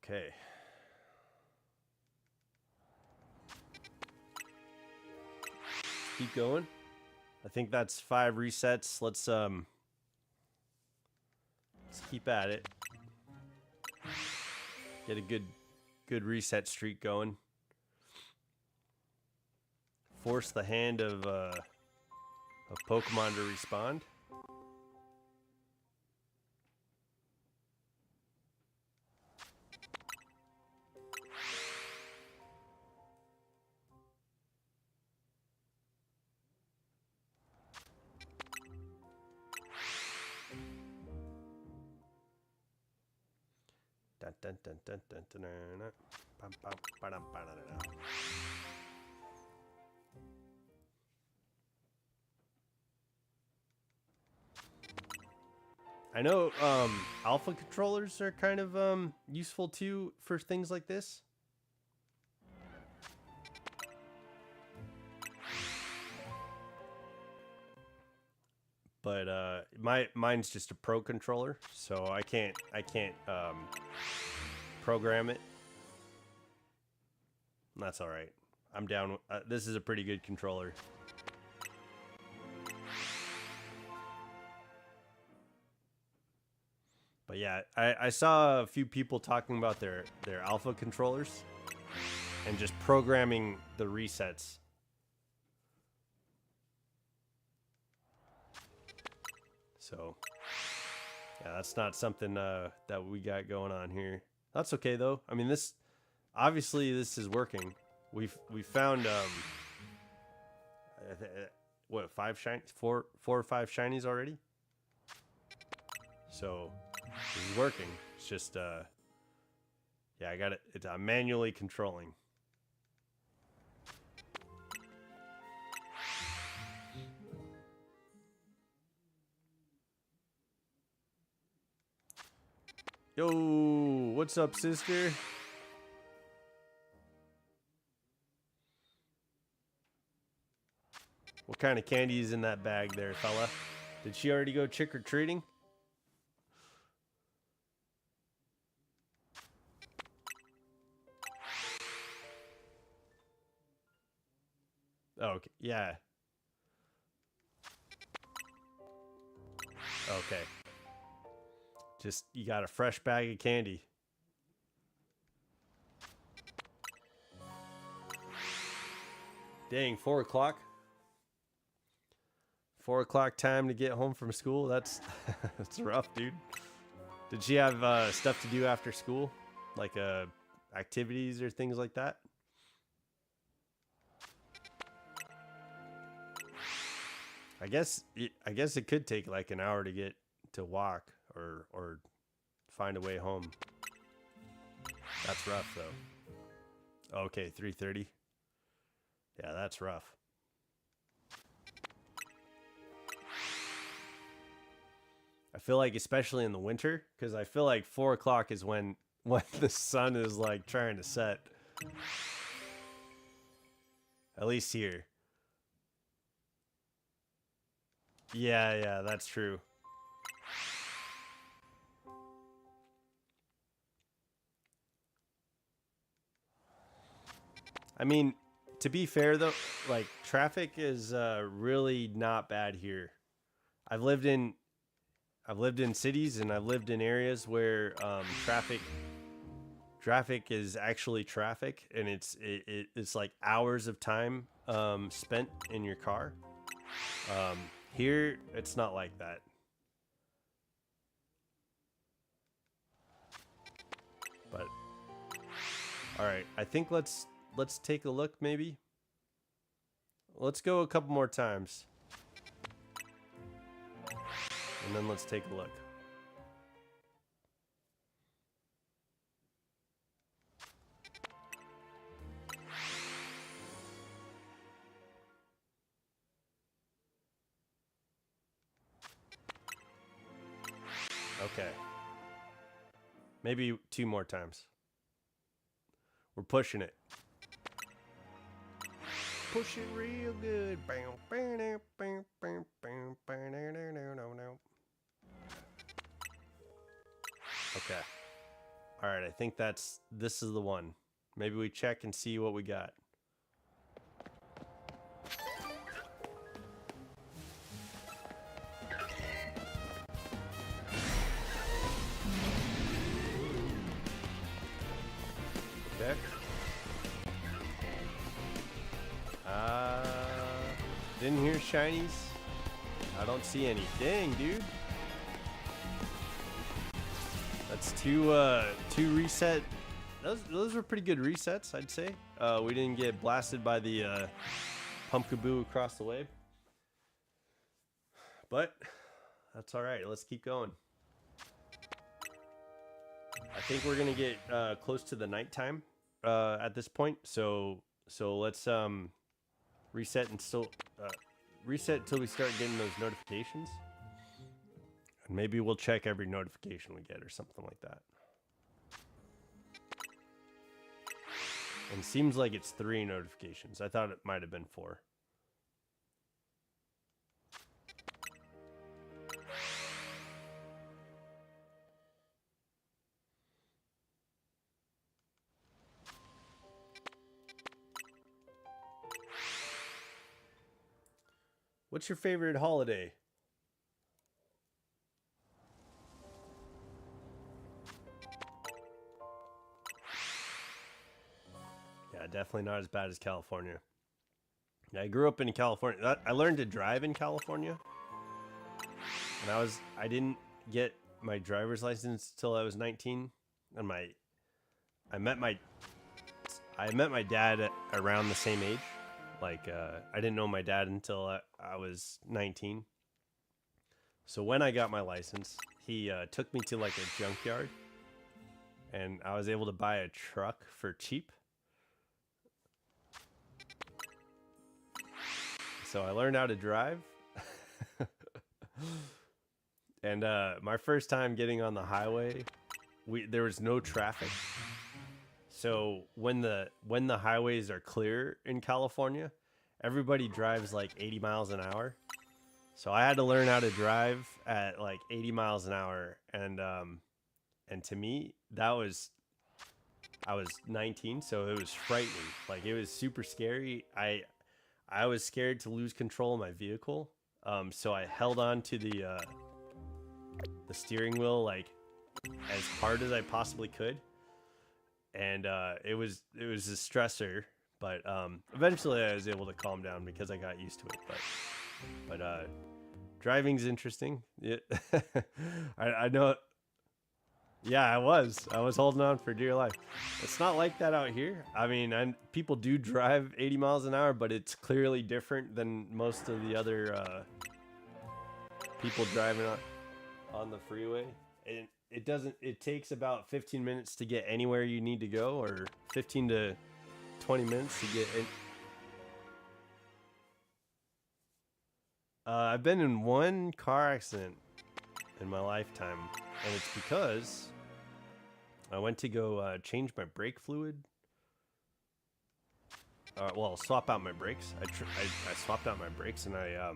Okay. Keep going. I think that's 5 resets. Let's keep at it. Get a good reset streak going. force the hand of Pokemon to respond. Dun, dun, dun, dun, dun, dun, dun, dun. Bum, bum, ba-dum, ba-da-da-da. I know alpha controllers are kind of useful too for things like this. But mine's just a pro controller, so I can't program it. And that's all right. I'm down. This is a pretty good controller. But yeah, I saw a few people talking about their alpha controllers and just programming the resets. So yeah, that's not something that we got going on here. That's okay though. I mean, this obviously this is working. We found what, 5 shinies, 4 or 5 shinies already. So it's working. It's just yeah, I got it. I'm manually controlling. Yo, what's up, sister? What kind of candy is in that bag there, fella? Did she already go trick-or-treating? Oh, okay. Yeah. Okay. Just, you got a fresh bag of candy. Dang, 4 o'clock? 4 o'clock time to get home from school? That's that's rough, dude. Did she have stuff to do after school? Like activities or things like that? I guess it could take like an hour to get to walk or find a way home. That's rough though. Okay, 3:30. Yeah, that's rough. I feel like, especially in the winter, because I feel like 4 o'clock is when the sun is like trying to set. At least here. Yeah, that's true. I mean, to be fair though, like traffic is really not bad here. I've lived in cities and I've lived in areas where traffic is actually traffic, and it's like hours of time spent in your car. Here it's not like that. But all right, I think let's take a look maybe. Let's go a couple more times. And then let's take a look. Okay. Maybe 2 more times. We're pushing it. Push it real good. Okay. All right, I think this is the one. Maybe we check and see what we got. Okay. Didn't hear shinies. I don't see any. Dang, dude. That's two reset. Those were pretty good resets, I'd say. We didn't get blasted by the Pumpkaboo across the way. But that's all right. Let's keep going. I think we're gonna get close to the nighttime at this point. So let's reset and still reset until we start getting those notifications. And maybe we'll check every notification we get or something like that. And it seems like it's 3 notifications. I thought it might have been 4. What's your favorite holiday? Yeah, definitely not as bad as California. Yeah, I grew up in California. I learned to drive in California. And I didn't get my driver's license till I was 19. And I met my dad around the same age. Like, I didn't know my dad until I was 19. So when I got my license, he took me to like a junkyard, and I was able to buy a truck for cheap. So I learned how to drive. And my first time getting on the highway, there was no traffic. So when the highways are clear in California, everybody drives like 80 miles an hour. So I had to learn how to drive at like 80 miles an hour, and to me I was 19, so it was frightening. Like, it was super scary. I was scared to lose control of my vehicle, so I held on to the steering wheel like as hard as I possibly could. And it was a stressor, but eventually I was able to calm down because I got used to it. But driving's interesting. Yeah. I know. Yeah, I was holding on for dear life. It's not like that out here. I mean, people do drive 80 miles an hour, but it's clearly different than most of the other people driving on the freeway. And it takes about 15 minutes to get anywhere you need to go, or 15 to 20 minutes to get in. I've been in one car accident in my lifetime, and it's because I went to go change my brake fluid. Well, swap out my brakes. I swapped out my brakes, and I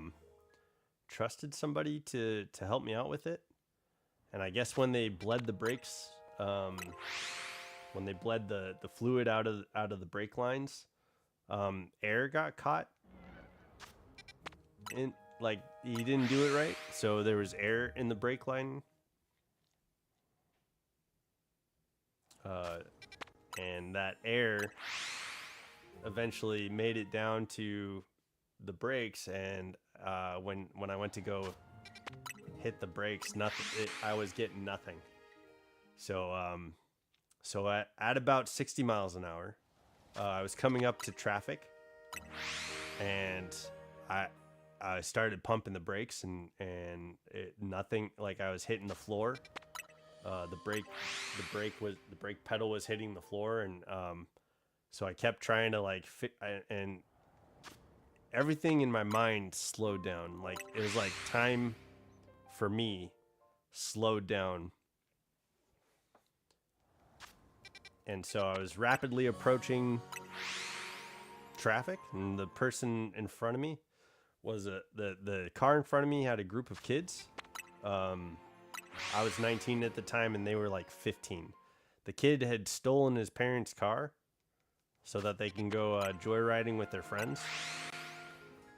trusted somebody to help me out with it. And I guess when they bled the brakes, when they bled the fluid out of the brake lines, air got caught in. Like, he didn't do it right, so there was air in the brake line. And that air eventually made it down to the brakes, and when I went to go hit the brakes, I was getting nothing. So at about 60 miles an hour, I was coming up to traffic, and I started pumping the brakes, and nothing. Like, I was hitting the floor. The brake pedal was hitting the floor, and so I kept trying to and everything in my mind slowed down. Like, it was like time for me slowed down. And so I was rapidly approaching traffic, and the person in front of me was the car in front of me had a group of kids. I was 19 at the time, and they were like 15. The kid had stolen his parents' car so that they can go joyriding with their friends.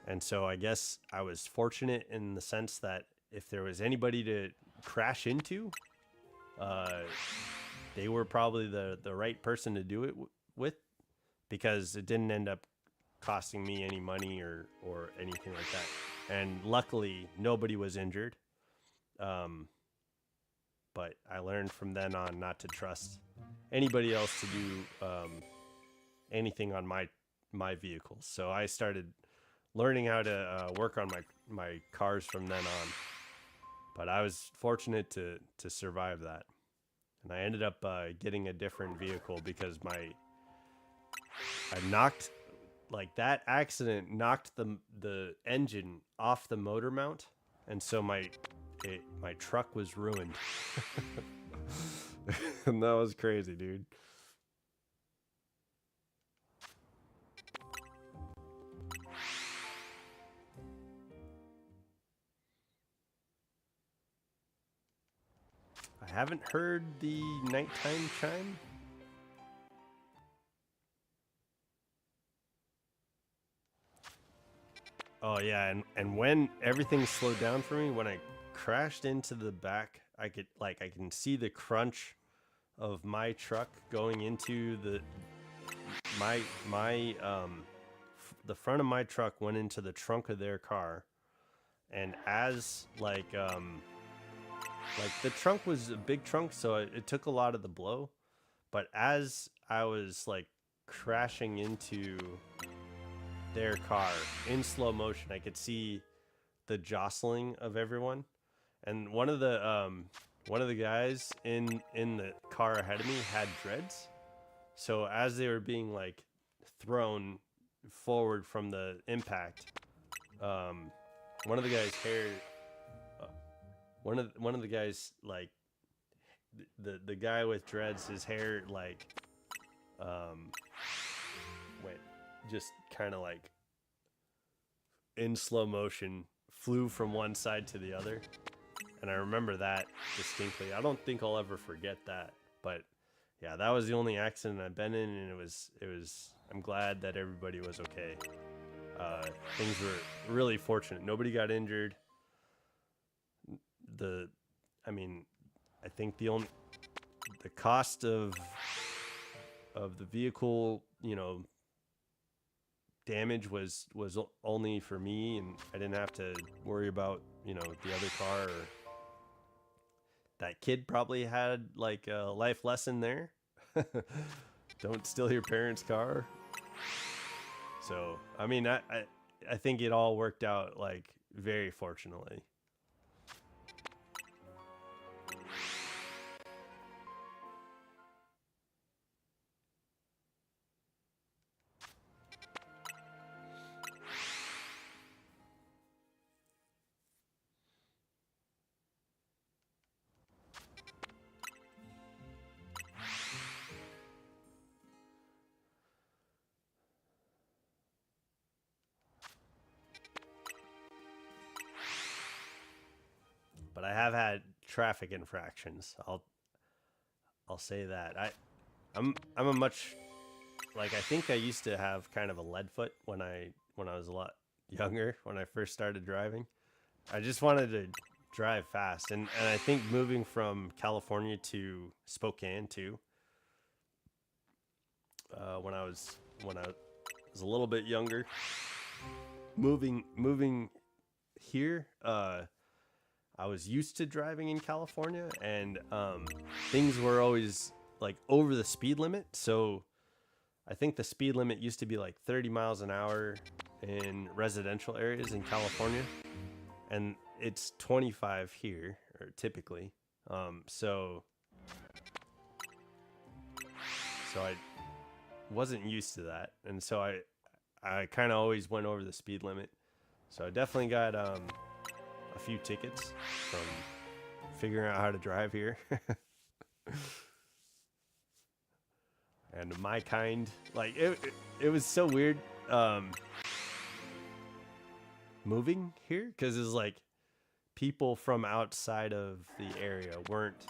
And so I guess I was fortunate in the sense that if there was anybody to crash into, they were probably the right person to do it with, because it didn't end up costing me any money or anything like that. And luckily, nobody was injured. Um, but I learned from then on not to trust anybody else to do anything on my vehicles. So I started learning how to work on my cars from then on. But I was fortunate to survive that, and I ended up getting a different vehicle because I knocked, like, that accident knocked the engine off the motor mount, and so my truck was ruined. And that was crazy, dude. I haven't heard the nighttime chime. Oh yeah, and when everything slowed down for me, when I crashed into the back, I can see the crunch of my truck going into the front of my truck went into the trunk of their car, and as like the trunk was a big trunk, so it took a lot of the blow, but as I was like crashing into their car in slow motion, I could see the jostling of everyone, and one of the guys in the car ahead of me had dreads. So as they were being like thrown forward from the impact, um, one of the guys' hair, uh, one of the guys, like the guy with dreads, his hair like um, went just kind of like in slow motion, flew from one side to the other, and I remember that distinctly. I don't think I'll ever forget that, but yeah, that was the only accident I've been in, and it was. I'm glad that everybody was okay. Things were really fortunate. Nobody got injured. The, I mean, I think the cost of the vehicle, damage was only for me, and I didn't have to worry about the other car. Or that kid probably had like a life lesson there. Don't steal your parents' car. So I mean, I think it all worked out like very fortunately. But I have had traffic infractions. I'll say that. I'm a much, like, I think I used to have kind of a lead foot when I was a lot younger, when I first started driving. I just wanted to drive fast, and I think moving from California to Spokane too, when I was a little bit younger, moving here, I was used to driving in California, and things were always like over the speed limit. So I think the speed limit used to be like 30 miles an hour in residential areas in California, and it's 25 here, or typically. So I wasn't used to that, and so I kind of always went over the speed limit. So I definitely got a few tickets from figuring out how to drive here. And my kind, like it was so weird moving here, because it's like people from outside of the area weren't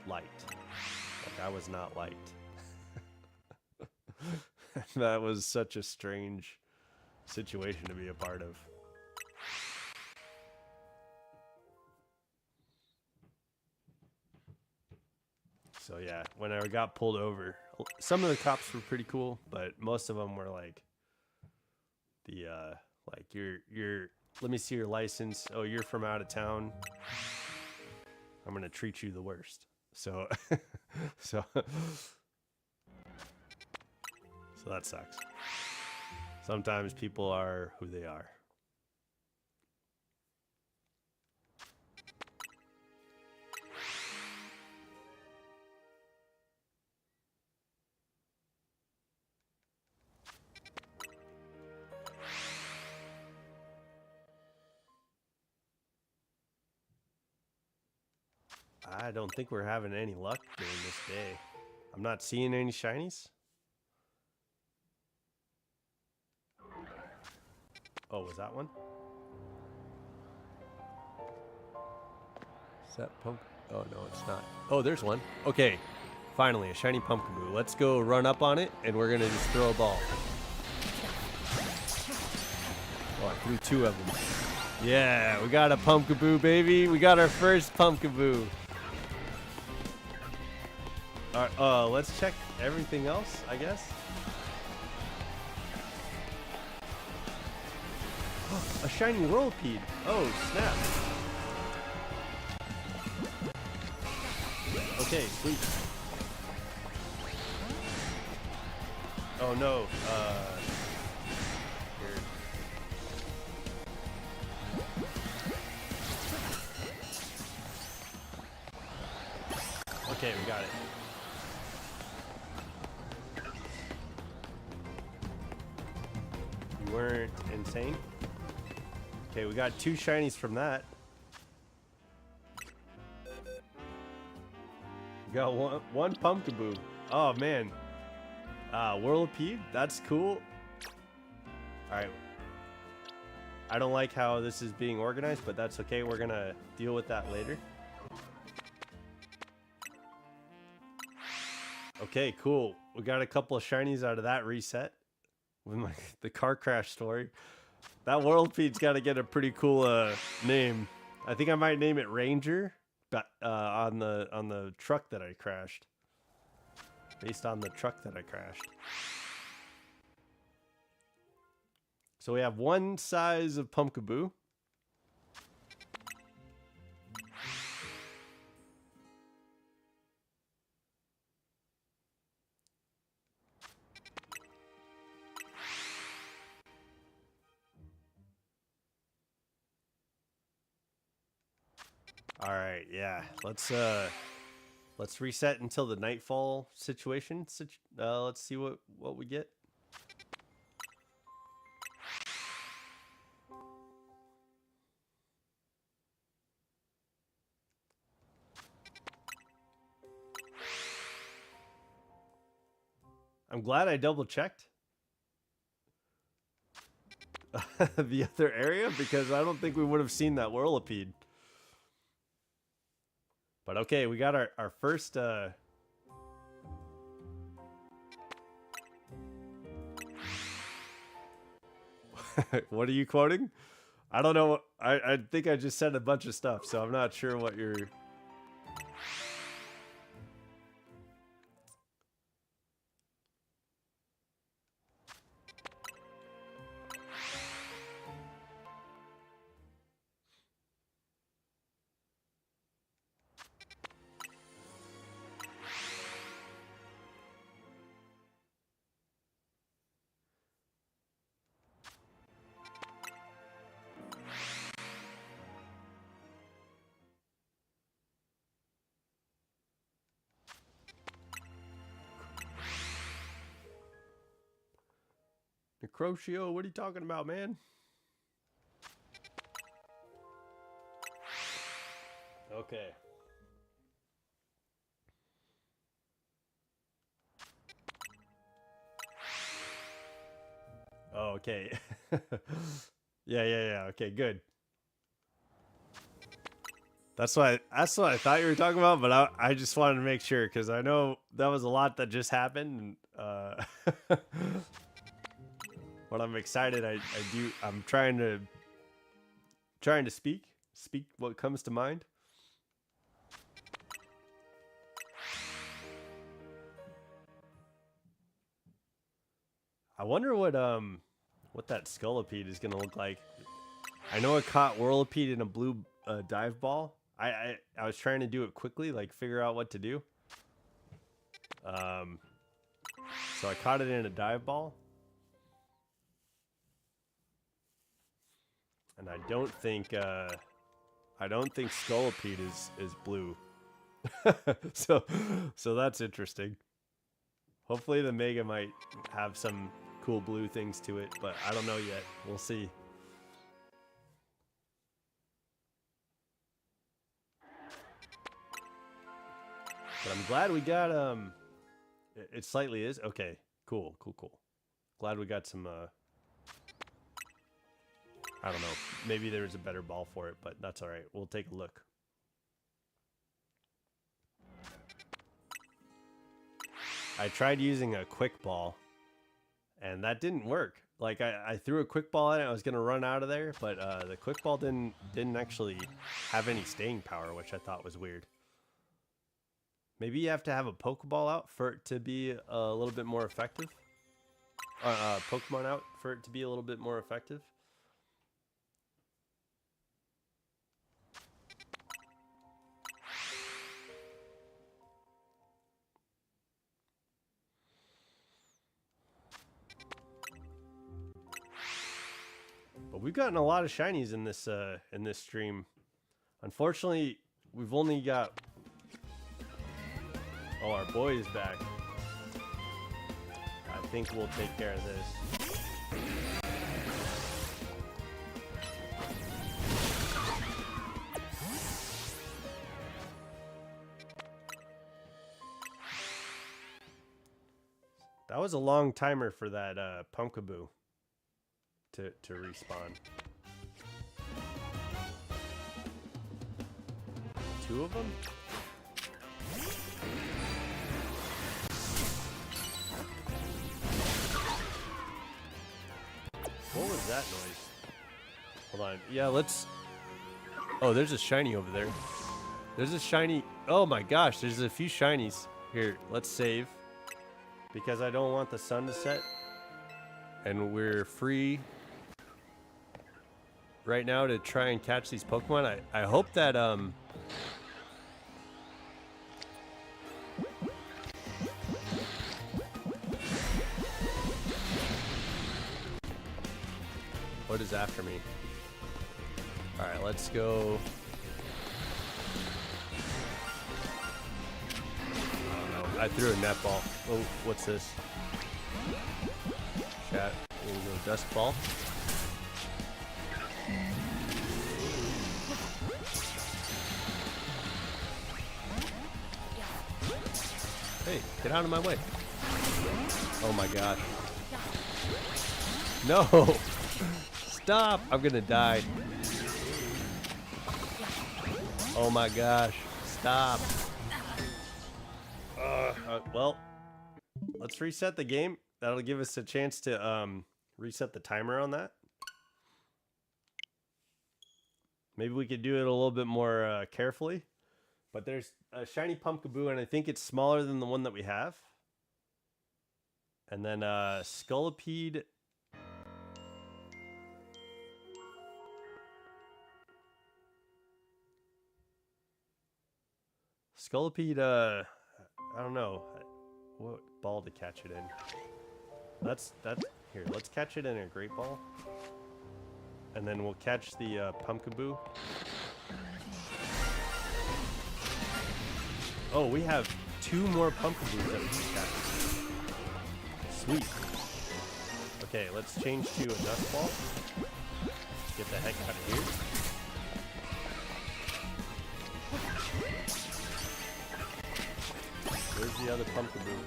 liked. Like I was not liked. That was such a strange situation to be a part of. So yeah, when I got pulled over, some of the cops were pretty cool, but most of them were like the like you're let me see your license. Oh, you're from out of town. I'm gonna treat you the worst. So so so that sucks. Sometimes people are who they are. I don't think we're having any luck during this day. I'm not seeing any shinies. Oh, was that one? Is that pump? Oh, no, it's not. Oh, there's one. Okay, finally, a shiny Pumpkaboo. Let's go run up on it, and we're going to just throw a ball. Oh, I threw 2 of them. Yeah, we got a Pumpkaboo, baby. We got our first Pumpkaboo. All right, let's check everything else, I guess. A shiny Whirlpeed. Oh, snap. Okay, sweet. Oh, no. Here. Okay, we got it. You weren't insane? Okay, we got 2 shinies from that. We got one Pumpkaboo. Oh man. Whirlpeed, that's cool. Alright. I don't like how this is being organized, but that's okay. We're gonna deal with that later. Okay, cool. We got a couple of shinies out of that reset. With the car crash story. That Whirlpeed's got to get a pretty cool name. I think I might name it Ranger, but on the truck that I crashed. Based on the truck that I crashed. So we have 1 size of Pumpkaboo. All right, yeah. Let's reset until the nightfall situation. Let's see what we get. I'm glad I double checked the other area because I don't think we would have seen that Whirlipede. But okay, we got our first what are you quoting? I don't know. I think I just said a bunch of stuff, so I'm not sure what you're... Necrotio, what are you talking about, man? Okay. Oh, okay. Yeah. Okay, good. That's what I thought you were talking about, but I just wanted to make sure because I know that was a lot that just happened. But I'm excited. I'm trying to speak what comes to mind. I wonder what what that Scolipede is gonna look like. I know I caught Whirlipede in a blue dive ball. I was trying to do it quickly, like figure out what to do. So I caught it in a dive ball. And I don't think Scolipede is blue. so that's interesting. Hopefully the Mega might have some cool blue things to it, but I don't know yet. We'll see. But I'm glad we got it slightly is okay. Cool. Glad we got some I don't know. Maybe there's a better ball for it, but that's all right. We'll take a look. I tried using a quick ball, and that didn't work. Like I threw a quick ball at it, I was gonna run out of there, but the quick ball didn't actually have any staying power, which I thought was weird. Maybe you have to have a Pokeball out for it to be a little bit more effective. Pokemon out for it to be a little bit more effective. But we've gotten a lot of shinies in this stream. Unfortunately, we've only got... Oh, our boy is back. I think we'll take care of this. That was a long timer for that Pumpkaboo to respawn. 2 of them? What was that noise? Hold on. Yeah, let's... Oh, there's a shiny over there. There's a shiny... Oh my gosh, there's a few shinies. Here, let's save. Because I don't want the sun to set. And we're free right now to try and catch these Pokemon. I hope that... What is after me? Alright, let's go. I don't know. I threw a netball. Oh, what's this? Chat. Here we go. Dust ball. Hey, get out of my way. Oh my gosh. No! Stop! I'm gonna die. Oh my gosh. Stop. Well, let's reset the game. That'll give us a chance to reset the timer on that. Maybe we could do it a little bit more carefully. But there's a shiny Pumpkaboo, and I think it's smaller than the one that we have. And then Scolipede... Scolipede, I don't know what ball to catch it in. That's here. Let's catch it in a Great Ball, and then we'll catch the Pumpkaboo. Oh, we have 2 more Pumpkaboos that we can catch. Sweet. Okay, let's change to a Dust Ball. Get the heck out of here. Where's the other Pumpkaboo?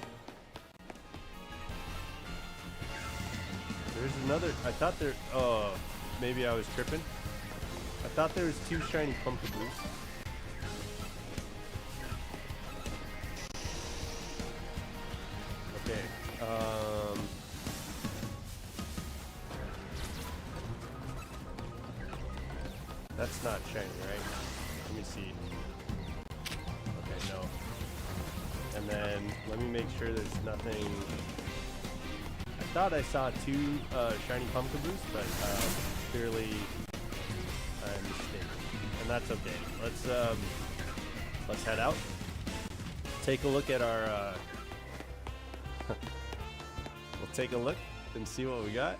There's another... I thought there... Oh, maybe I was tripping. I thought there was 2 shiny Pumpkaboos. Okay. That's not shiny, right? Let me see. Okay, no. And then let me make sure there's nothing. I thought I saw 2 shiny pumpkaboos, but clearly I'm mistaken, and that's okay. Let's head out. Take a look at our. We'll take a look and see what we got.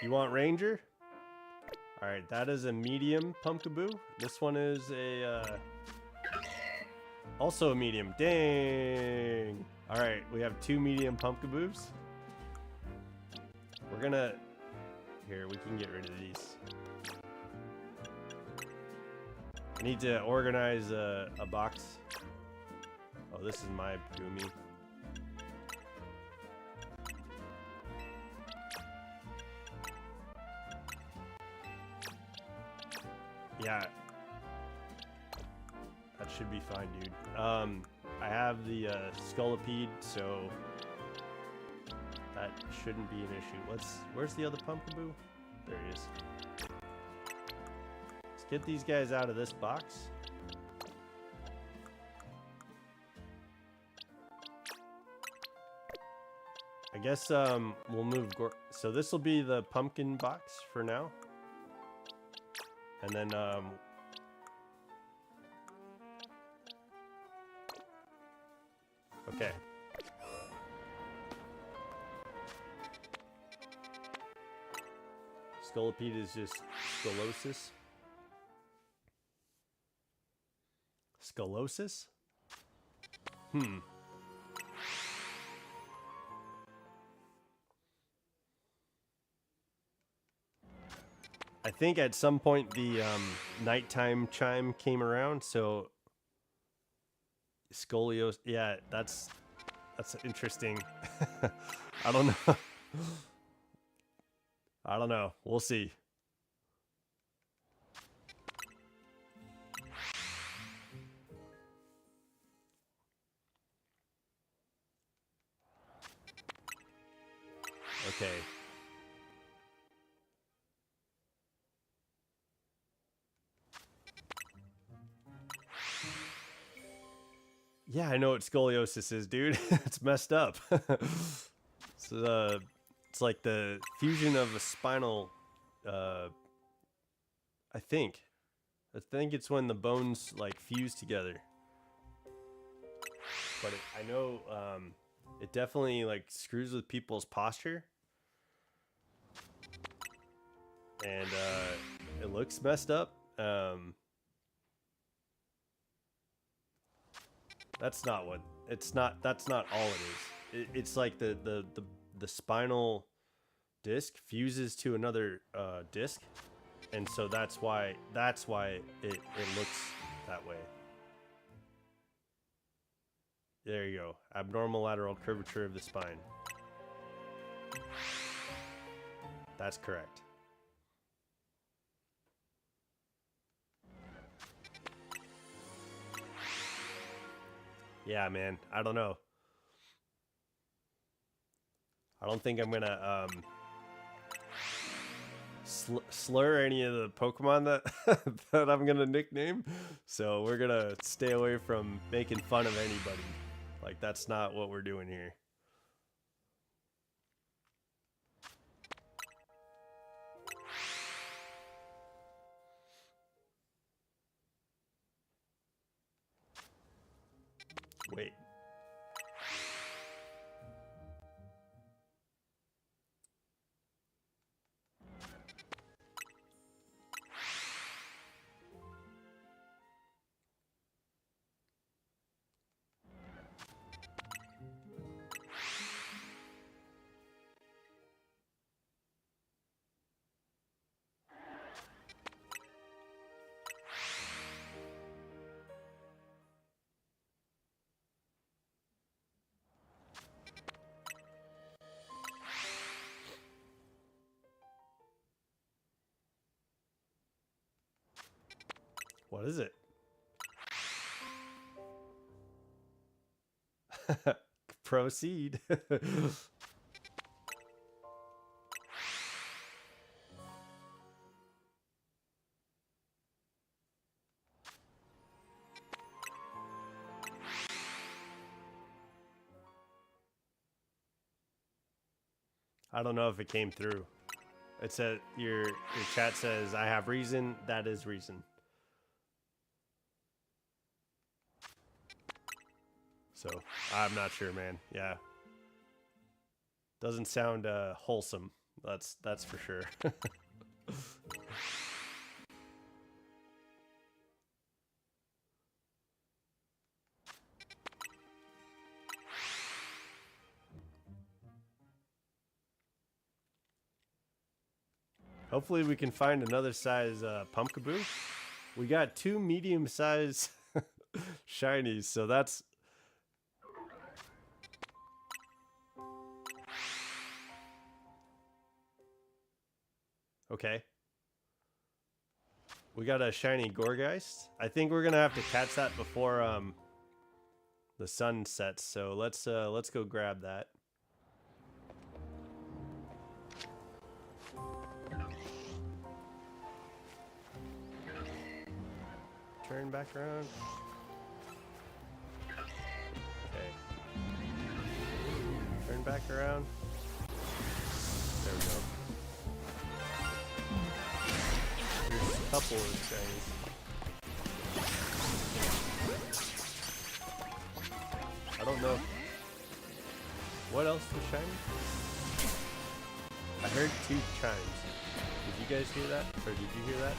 You want Ranger? Alright, that is a medium pumpkaboo. This one is a also a medium. Dang! Alright, we have 2 medium pumpkaboos. We're gonna... Here, we can get rid of these. I need to organize a box. Oh, this is my Gumi. Yeah. That should be fine, dude. I have the Scolipede, so that shouldn't be an issue. Where's the other pumpkaboo? There he is. Let's get these guys out of this box. I guess we'll move so this will be the pumpkin box for now. And then okay. Scolipede is just scolosis. Scolosis? I think at some point the nighttime chime came around, so scoliosis. Yeah, that's interesting. I don't know. I don't know. We'll see. Okay. Yeah, I know what scoliosis is, dude. It's messed up. It's like the fusion of a spinal. I think it's when the bones like fuse together. But I know it definitely like screws with people's posture, and it looks messed up. That's not what it's not. That's not all it is. It's like the spinal disc fuses to another disc, and so that's why it looks that way. There you go. Abnormal lateral curvature of the spine. That's correct. Yeah, man. I don't know. I don't think I'm gonna slur any of the Pokemon that that I'm gonna nickname. So we're gonna stay away from making fun of anybody. Like, that's not what we're doing here. Wait. What is it? Proceed. I don't know if it came through. It said your chat says I have reason. That is reason. So I'm not sure, man. Yeah, doesn't sound wholesome. That's for sure. Hopefully we can find another size pumpkaboo. We got 2 medium-sized shinies, so that's... Okay. We got a shiny Gorgeist. I think we're gonna have to catch that before the sun sets, so let's go grab that. Turn back around. Okay. Turn back around. There we go. There's a couple of shinies. I don't know. What else was shiny? I heard 2 chimes. Did you guys hear that? Or did you hear that?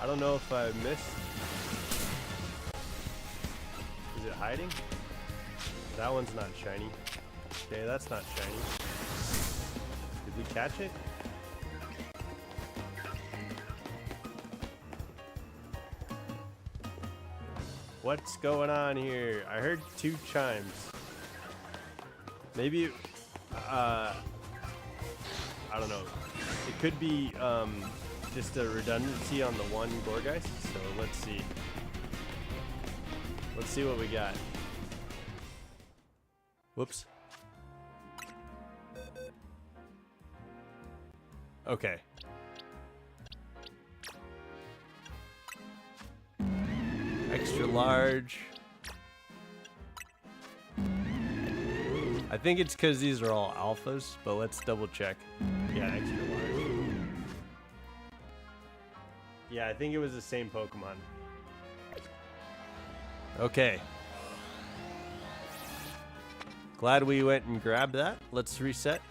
I don't know if I missed. Is it hiding? That one's not shiny. Okay, that's not shiny. Did we catch it? What's going on here? I heard 2 chimes. Maybe, I don't know. It could be just a redundancy on the one Gorgeist. So let's see. Let's see what we got. Whoops. Okay. Extra large. I think it's because these are all alphas, but let's double check. Yeah, extra large. Yeah, I think it was the same Pokemon. Okay. Glad we went and grabbed that. Let's reset.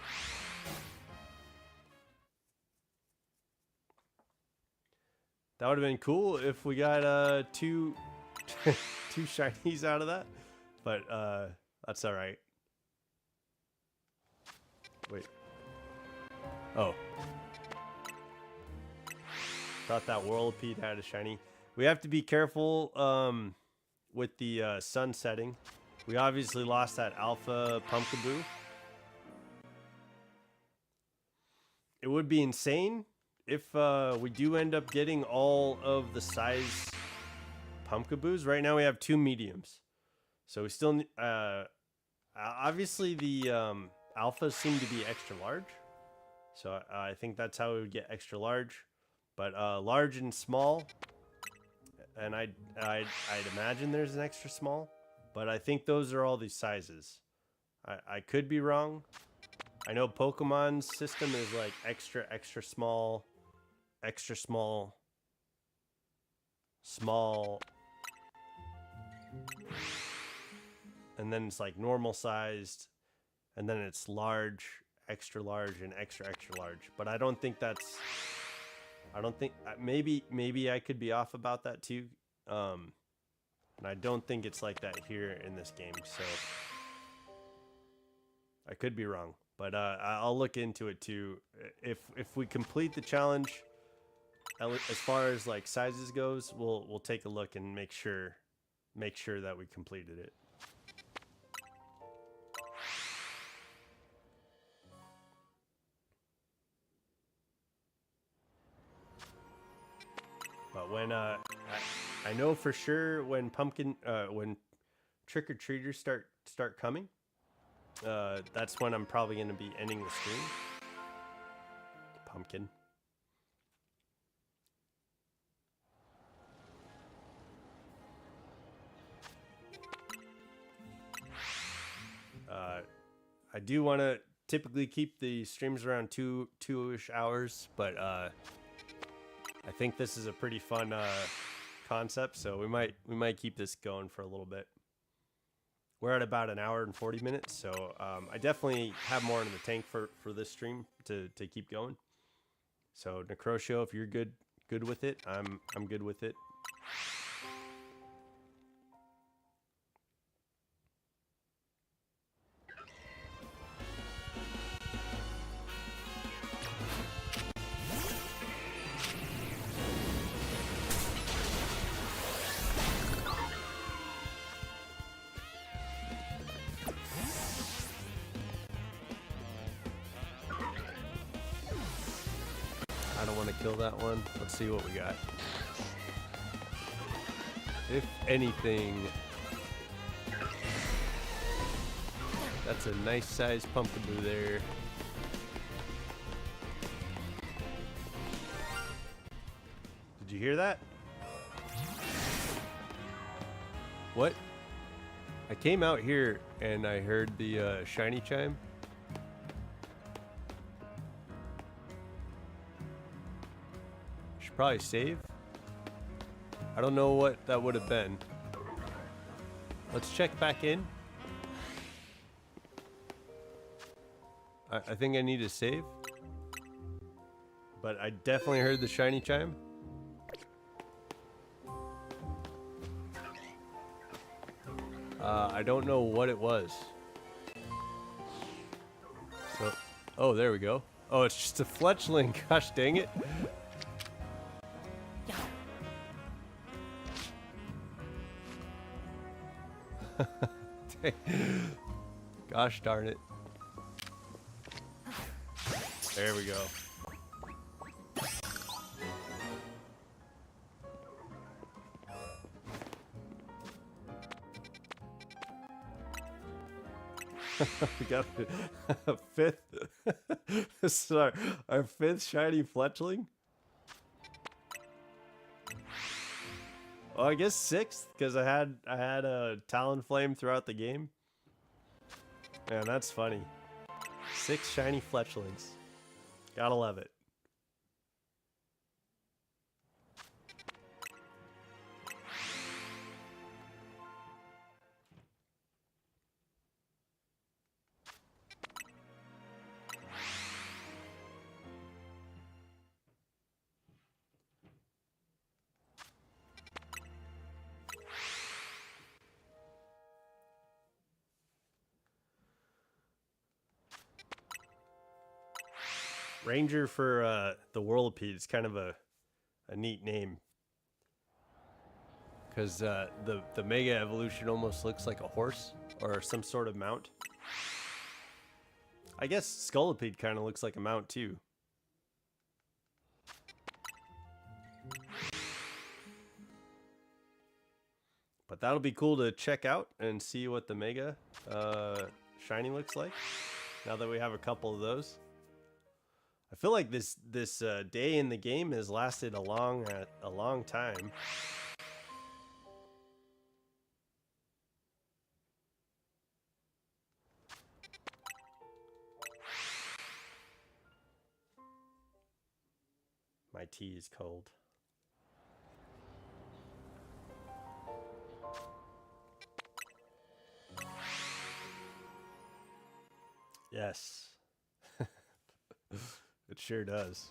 That would have been cool if we got 2 2 shinies out of that, but that's all right. Wait. Oh. Thought that Whirlipede had a shiny. We have to be careful with the sun setting. We obviously lost that alpha pumpkaboo. It would be insane if we do end up getting all of the size pumpkaboos. Right now we have 2 mediums. So we still obviously the alphas seem to be extra large. So I think that's how we would get extra large. But large and small, and I'd imagine there's an extra small, but I think those are all these sizes. I could be wrong. I know Pokemon's system is like extra small, extra small, small, and then it's like normal sized, and then it's large, extra large, and extra large. But I don't think that's... I don't think... Maybe I could be off about that too. And I don't think it's like that here in this game, so... I could be wrong. But I'll look into it too. If we complete the challenge, as far as like sizes goes, we'll take a look and make sure that we completed it. But when I know for sure when when trick-or-treaters start coming, that's when I'm probably going to be ending the stream. Pumpkin. I do want to typically keep the streams around two-ish hours, but I think this is a pretty fun concept, so we might keep this going for a little bit. We're at about an hour and 40 minutes, so I definitely have more in the tank for this stream to keep going. So Necrotio, if you're good with it, I'm good with it. I don't want to kill that one. Let's see what we got. If anything, that's a nice sized pumpkin there. Did you hear that? What? I came out here and I heard the shiny chime. Should probably save. I don't know what that would have been. Let's check back in. I think I need to save. But I definitely heard the shiny chime. I don't know what it was. So, oh, there we go. Oh, it's just a fletchling. Gosh dang it. Gosh darn it. There we go. We got a fifth. This is our fifth shiny fletchling. Well, I guess sixth because I had a Talonflame throughout the game. Man, that's funny. 6 shiny fletchlings. Gotta love it. Ranger for the Whirlipede is kind of a neat name. Because the Mega Evolution almost looks like a horse or some sort of mount. I guess Scolipede kind of looks like a mount too. But that'll be cool to check out and see what the Mega shiny looks like. Now that we have a couple of those. I feel like this day in the game has lasted a long time. My tea is cold. Yes. It sure does.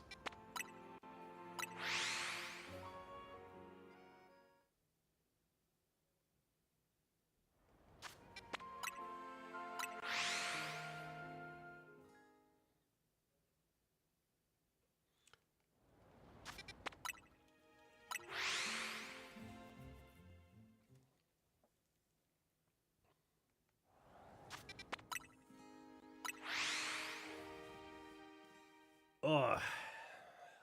Oh,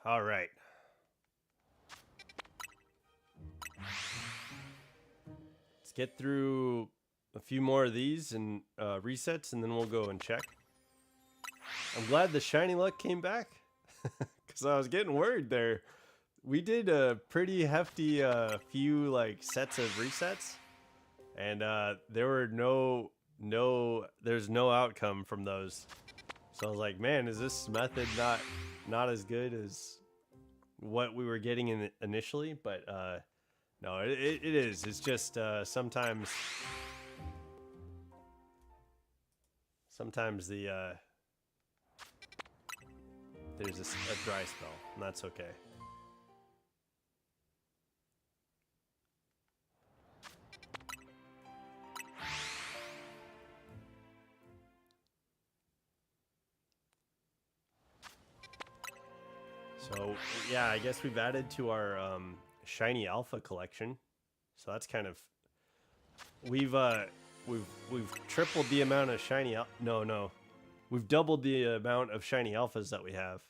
all right. get through a few more of these and resets, and then we'll go and check. I'm glad the shiny luck came back, because I was getting worried there. We did a pretty hefty few like sets of resets, and there were there's no outcome from those. So I was like, man, is this method not as good as what we were getting in initially? But no, it is. It's just sometimes the there's a dry spell, and that's okay. So yeah, I guess we've added to our shiny alpha collection. So that's kind of we've tripled the amount of shiny no. We've doubled the amount of shiny alphas that we have.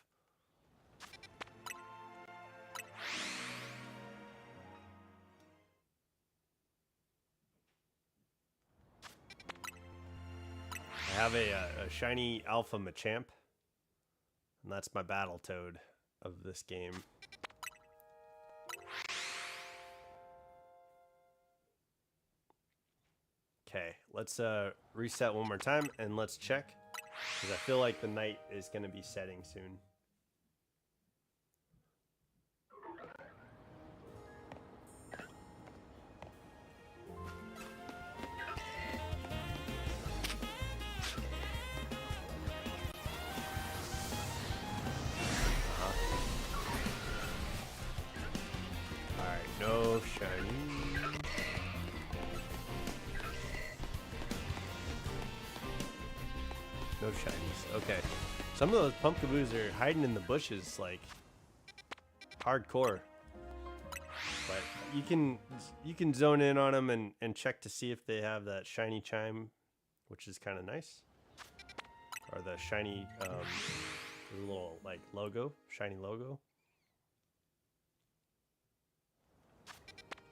I have a shiny alpha Machamp, and that's my battle toad of this game. Okay, let's reset one more time and let's check, because I feel like the night is going to be setting soon. Alright, no shiny. No shinies. Okay. Some of those pumpkaboos are hiding in the bushes, like hardcore. But you can zone in on them and check to see if they have that shiny chime, which is kind of nice. Or the shiny little like logo, shiny logo.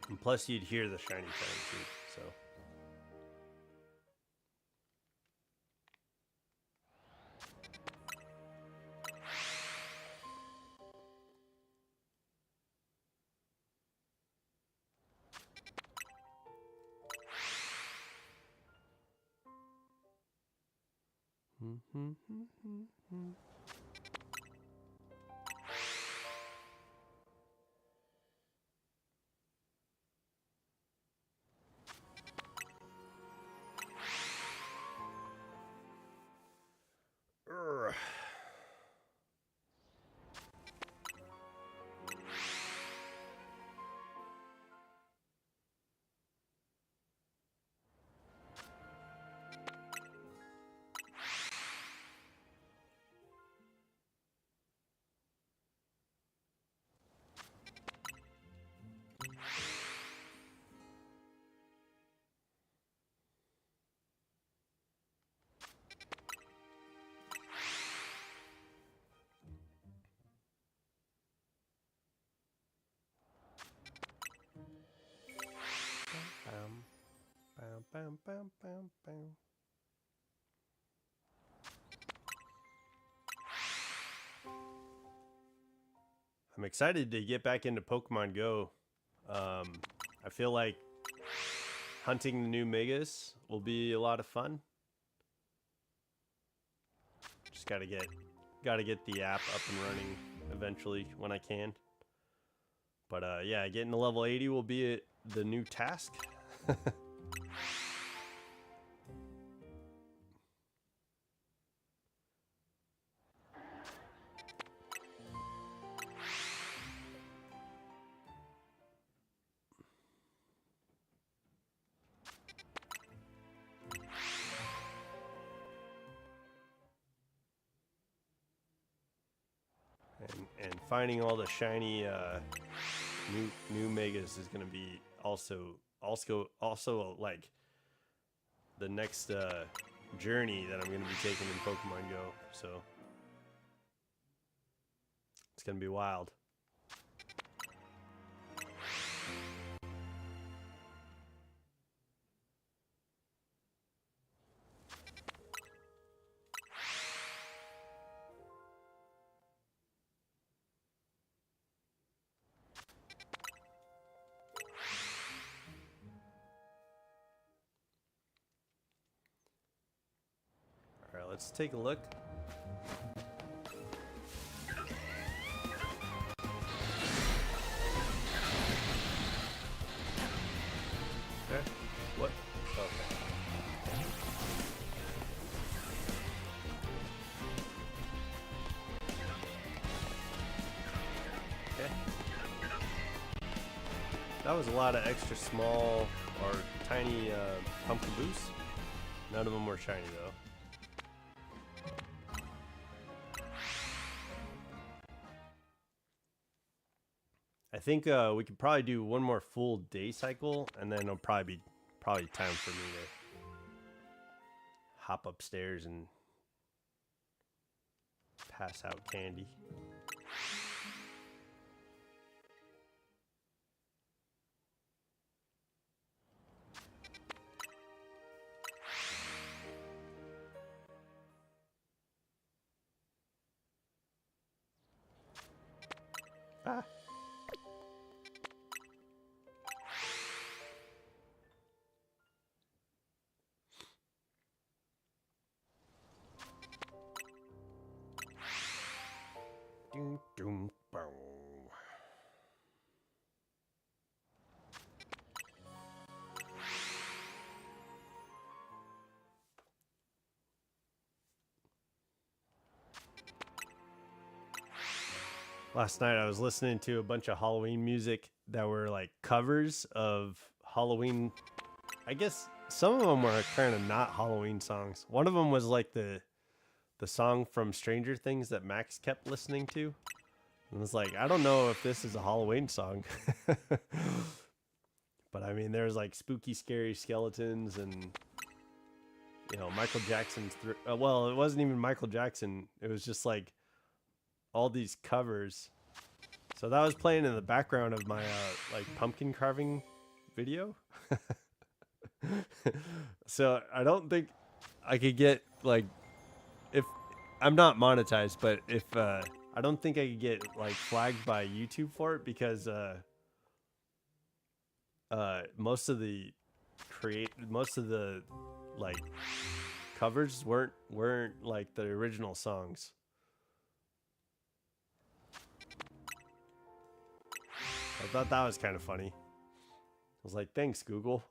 And plus you'd hear the shiny chime too, so. Bam, bam, bam, bam. I'm excited to get back into Pokemon Go. I feel like hunting the new Megas will be a lot of fun. Just gotta get the app up and running eventually when I can. But yeah, getting to level 80 will be the new task. And finding all the shiny new Megas is gonna be also like the next journey that I'm gonna be taking in Pokemon Go. So it's gonna be wild. let's take a look. Okay. What? Okay. Okay. That was a lot of extra small or tiny pumpkin boosts. None of them were shiny though. I think we could probably do one more full day cycle, and then it'll probably be time for me to hop upstairs and pass out candy. Ah. Doom, doom, boom. Last night I was listening to a bunch of Halloween music that were like covers of Halloween. I guess some of them were kind of not Halloween songs. One of them was like the song from Stranger Things that Max kept listening to. And was like, I don't know if this is a Halloween song. But I mean, there's like spooky, scary skeletons and, you know, Michael Jackson's... well, it wasn't even Michael Jackson. It was just like all these covers. So that was playing in the background of my like pumpkin carving video. So I don't think I could get like... if I'm not monetized, but if I don't think I could get like flagged by YouTube for it because most of the like covers weren't like the original songs. I thought that was kind of funny. I was like, thanks, Google.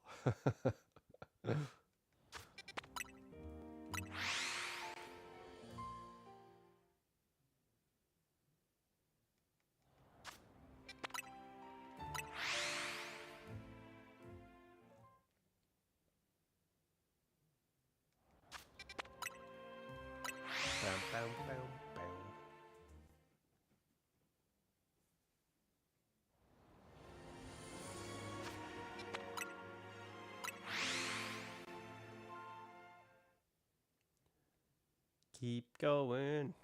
Keep going.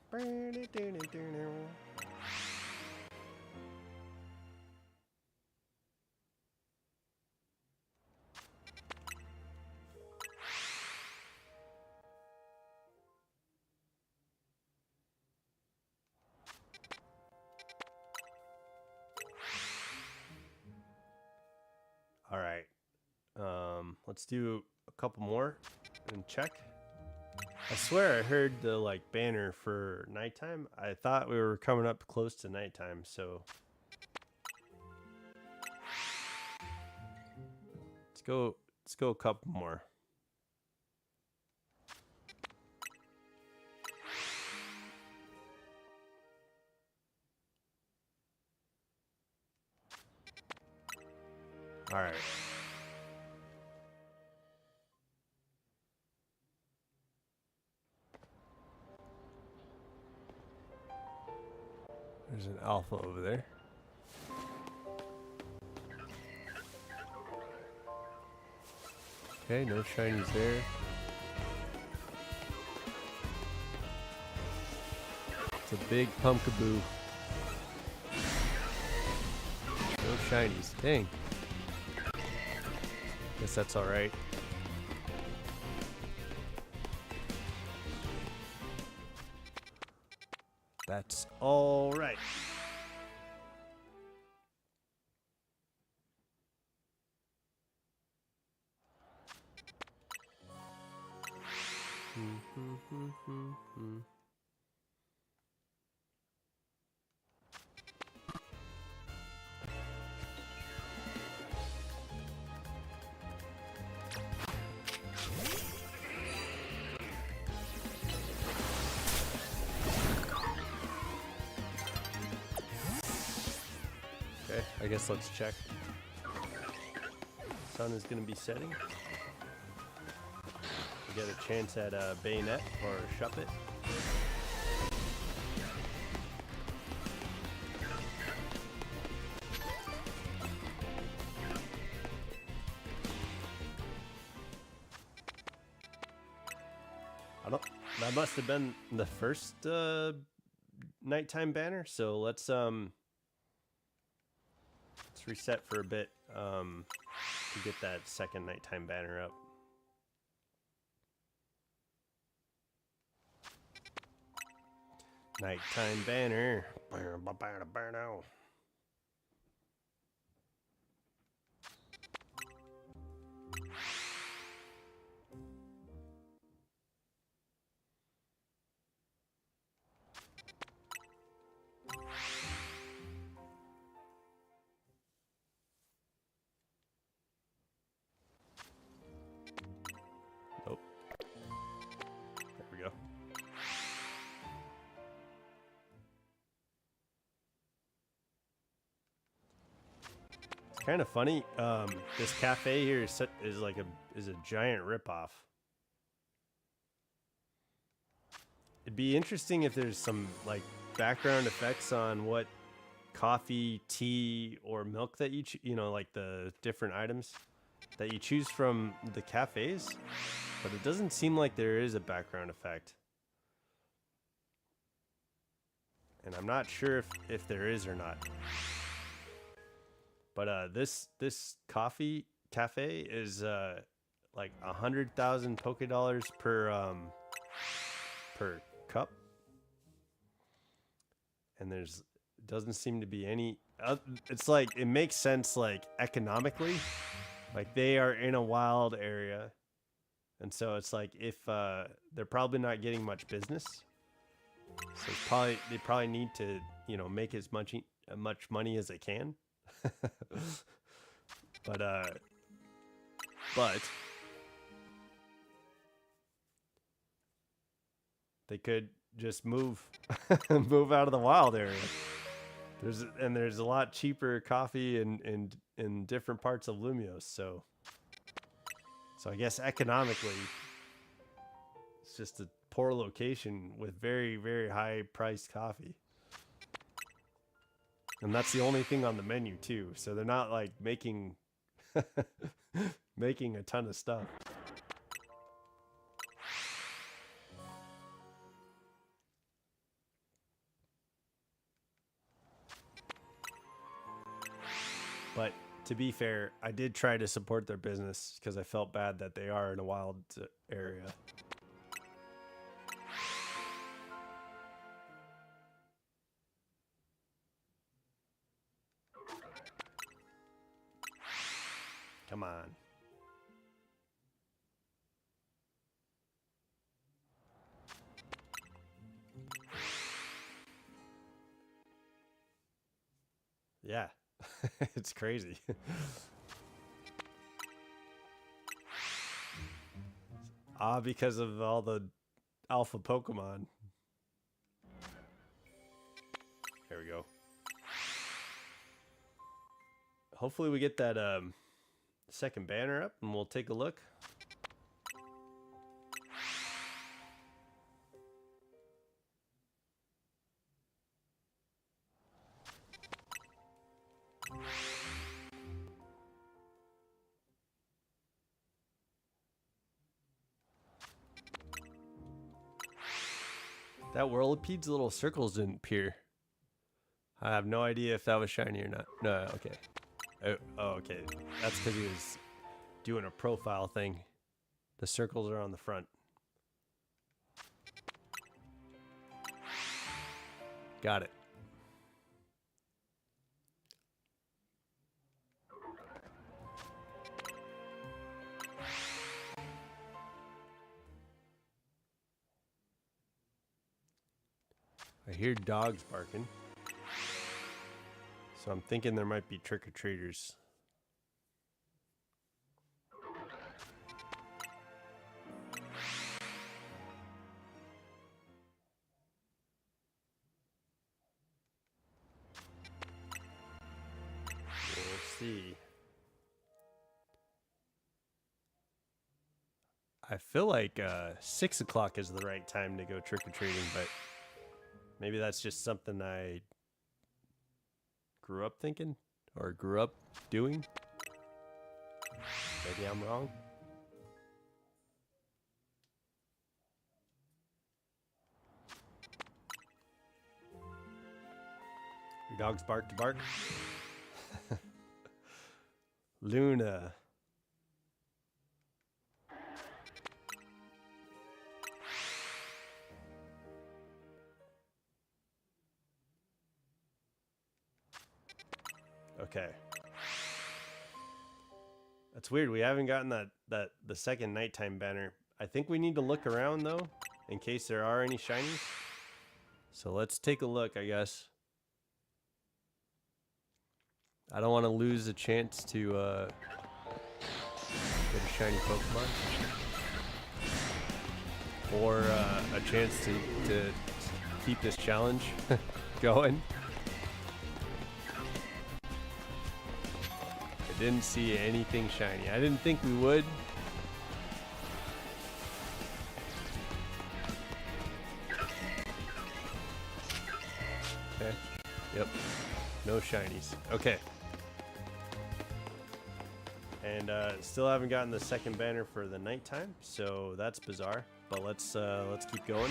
All right. Let's do a couple more and check. I swear I heard the like banner for nighttime. I thought we were coming up close to nighttime, so let's go a couple more. All right. There's an alpha over there. Okay, no shinies there. It's a big pumpkaboo. No shinies. Dang. Guess that's alright. That's alright. Okay, I guess let's check. Sun is going to be setting. We get a chance at a bayonet or a shuppet. That must have been the first nighttime banner. So let's reset for a bit to get that second nighttime banner up. Nighttime banner. Nope. There we go. It's kind of funny. This cafe here is like a giant ripoff. It'd be interesting if there's some like background effects on what coffee, tea, or milk that you know, like the different items that you choose from the cafes, but it doesn't seem like there is a background effect. And I'm not sure if there is or not. But this coffee cafe is like 100,000 Poké Dollars per cup, and doesn't seem to be any. It's like it makes sense like economically, like they are in a wild area, and so it's like if they're probably not getting much business, so they probably need to, you know, make as much money as they can. but they could just move move out of the wild area. There's a lot cheaper coffee in different parts of Lumios, so I guess economically it's just a poor location with very, very high priced coffee. And that's the only thing on the menu too. So they're not like making making a ton of stuff. But to be fair, I did try to support their business because I felt bad that they are in a wild area. Come on. Yeah. It's crazy. Because of all the alpha Pokemon. There we go. Hopefully we get that second banner up and we'll take a look. That Whirlipede's little circles didn't appear. I have no idea if that was shiny or not. No, okay. Oh, okay. That's because he was doing a profile thing. The circles are on the front. Got it. I hear dogs barking. So I'm thinking there might be trick-or-treaters. We'll see. I feel like 6 o'clock is the right time to go trick-or-treating, but maybe that's just something I grew up thinking or grew up doing. Maybe I'm wrong. Your dogs bark to bark. Luna. Okay. That's weird. We haven't gotten the second nighttime banner. I think we need to look around though, in case there are any shinies. So let's take a look, I guess. I don't want to lose a chance to get a shiny Pokemon. Or a chance to keep this challenge going. I didn't see anything shiny. I didn't think we would. Okay. Yep. No shinies. Okay. And still haven't gotten the second banner for the nighttime, so that's bizarre. But let's keep going.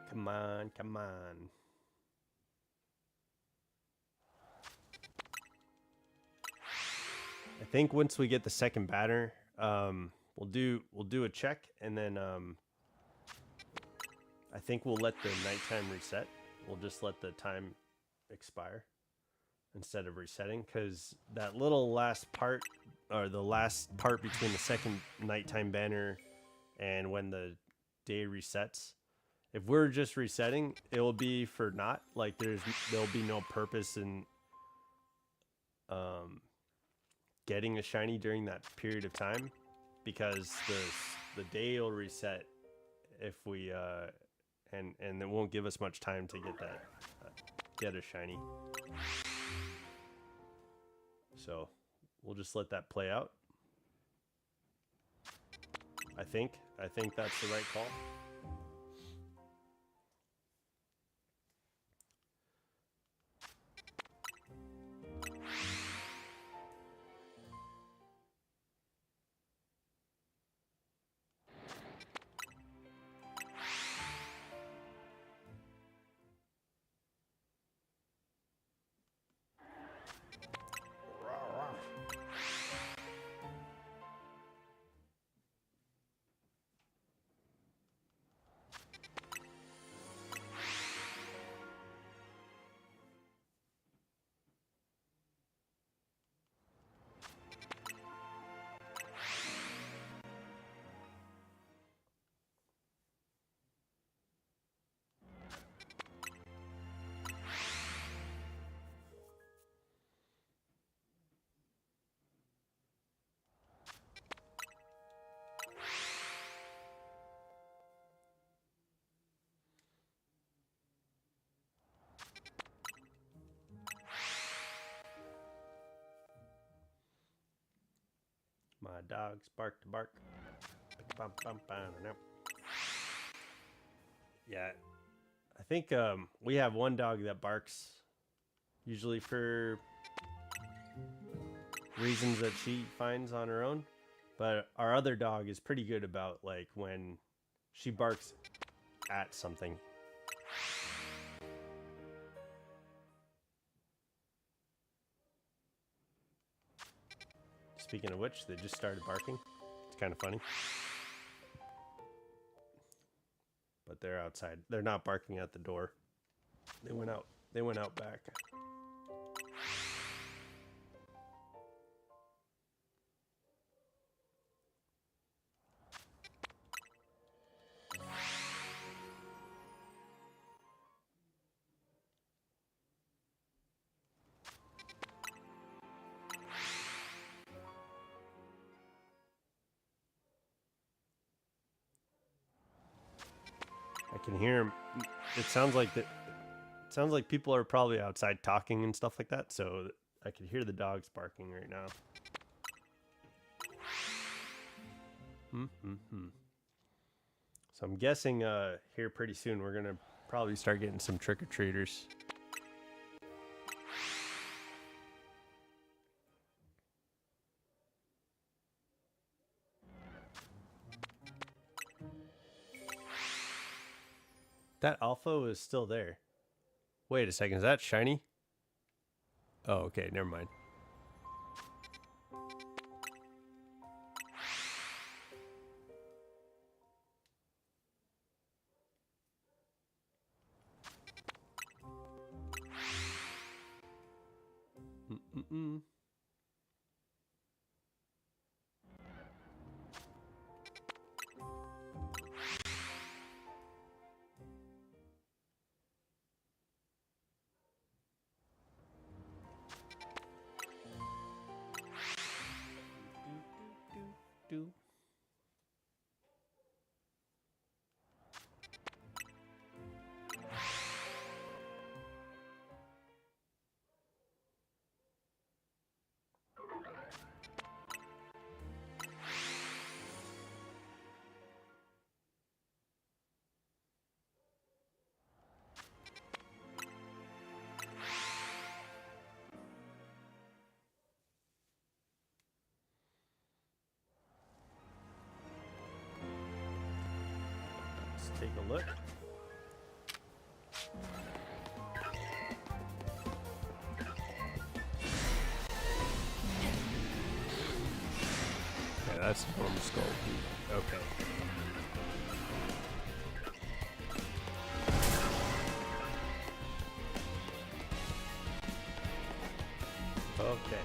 Come on, come on. I think once we get the second banner, we'll do a check, and then I think we'll let the nighttime reset. We'll just let the time expire instead of resetting, because that little last part, or the last part between the second nighttime banner and when the day resets, if we're just resetting, it will be for naught. Like there'll be no purpose in getting a shiny during that period of time, because the day will reset if we and it won't give us much time to get that get a shiny. So we'll just let that play out. I think that's the right call. My dogs bark to bark. Yeah, I think we have one dog that barks, usually for reasons that she finds on her own. But our other dog is pretty good about, like, when she barks at something. Speaking of which, they just started barking. It's kind of funny. But they're outside. They're not barking at the door. They went out. They went out back. I can hear them. It sounds like that. It sounds like people are probably outside talking and stuff like that. So I can hear the dogs barking right now. So I'm guessing here pretty soon we're gonna probably start getting some trick-or-treaters. That alpha is still there. Wait a second, is that shiny? Oh, okay, never mind. Do. Let's take a look. Yeah, that's a normal skull. Okay. Okay.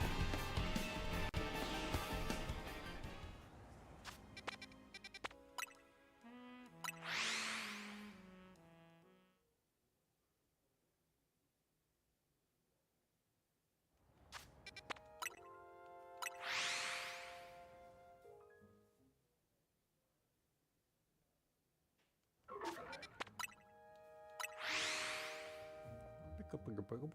Pick up a buggle.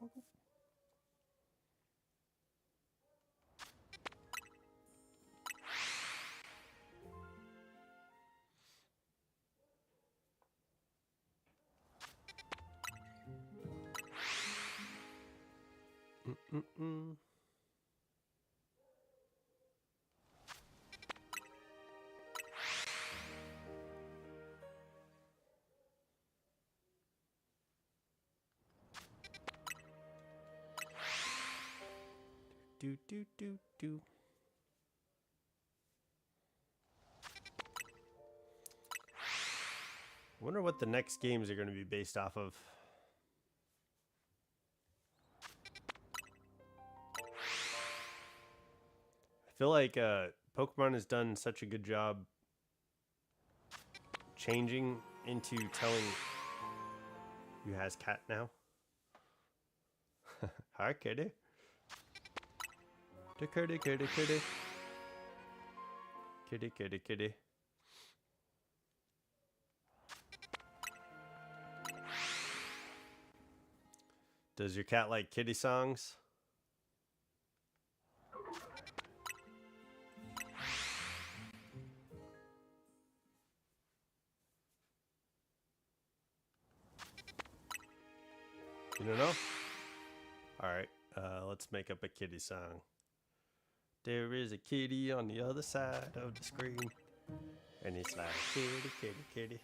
Do. I wonder what the next games are going to be based off of. I feel like Pokemon has done such a good job changing into telling you has cat now. Hi, kitty. The kitty. Kitty. Does your cat like kitty songs? You don't know? Alright, let's make up a kitty song. There is a kitty on the other side of the screen. And it's like, kitty.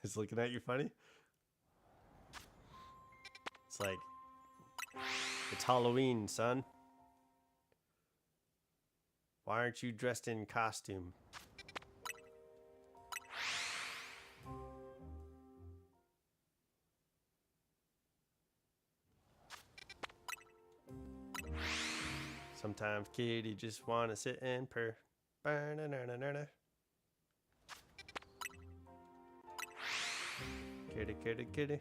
It's looking at you funny? It's like, it's Halloween, son. Why aren't you dressed in costume? Sometimes kitty just wanna sit and purr. Kitty, kitty, kitty.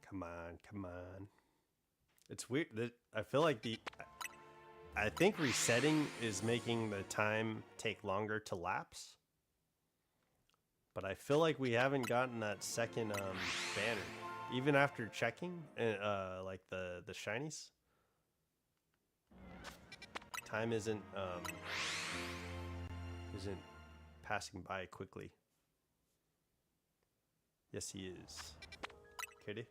Come on, come on. It's weird that I feel like I think resetting is making the time take longer to lapse. But I feel like we haven't gotten that second banner. Even after checking like the shinies. Time isn't passing by quickly. Yes, he is. Kitty.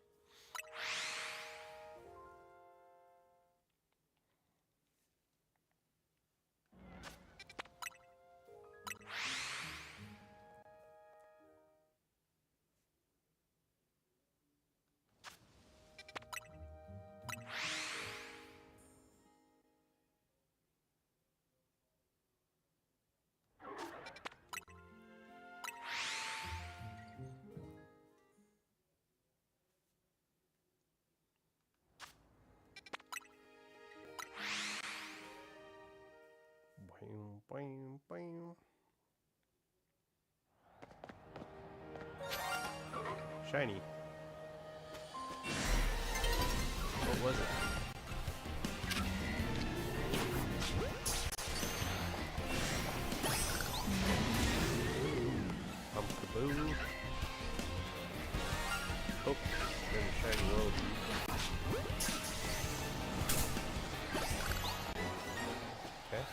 Boing, boing, boing. Shiny. What was it? Pumpkaboo. Oh, there's a shiny robe. Okay.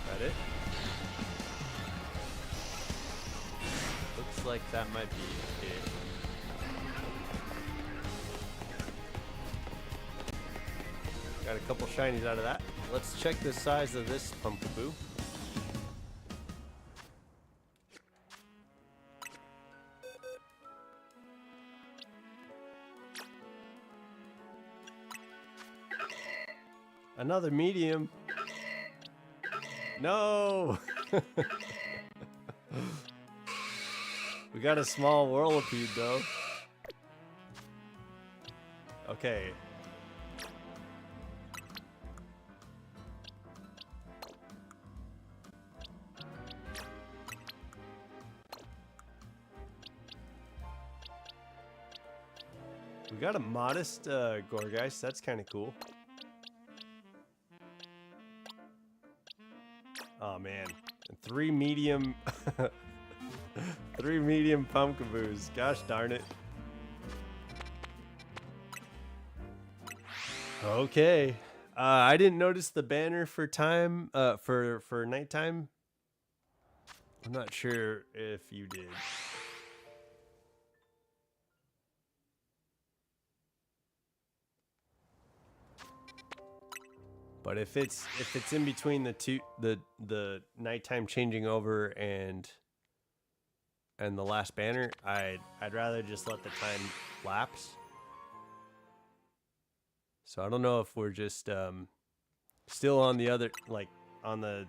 That it? Looks like that might be it. Got a couple shinies out of that. Let's check the size of this Pumpkaboo. Another medium. No! We got a small whirlipede though. Okay. We got a modest Gorgeist. That's kind of cool. Oh man, and 3 medium, 3 medium Pumpkaboos. Gosh darn it. Okay, I didn't notice the banner for time, for nighttime. I'm not sure if you did. But if it's in between the two, the nighttime changing over and the last banner, I'd rather just let the time lapse. So I don't know if we're just still on the other, like on the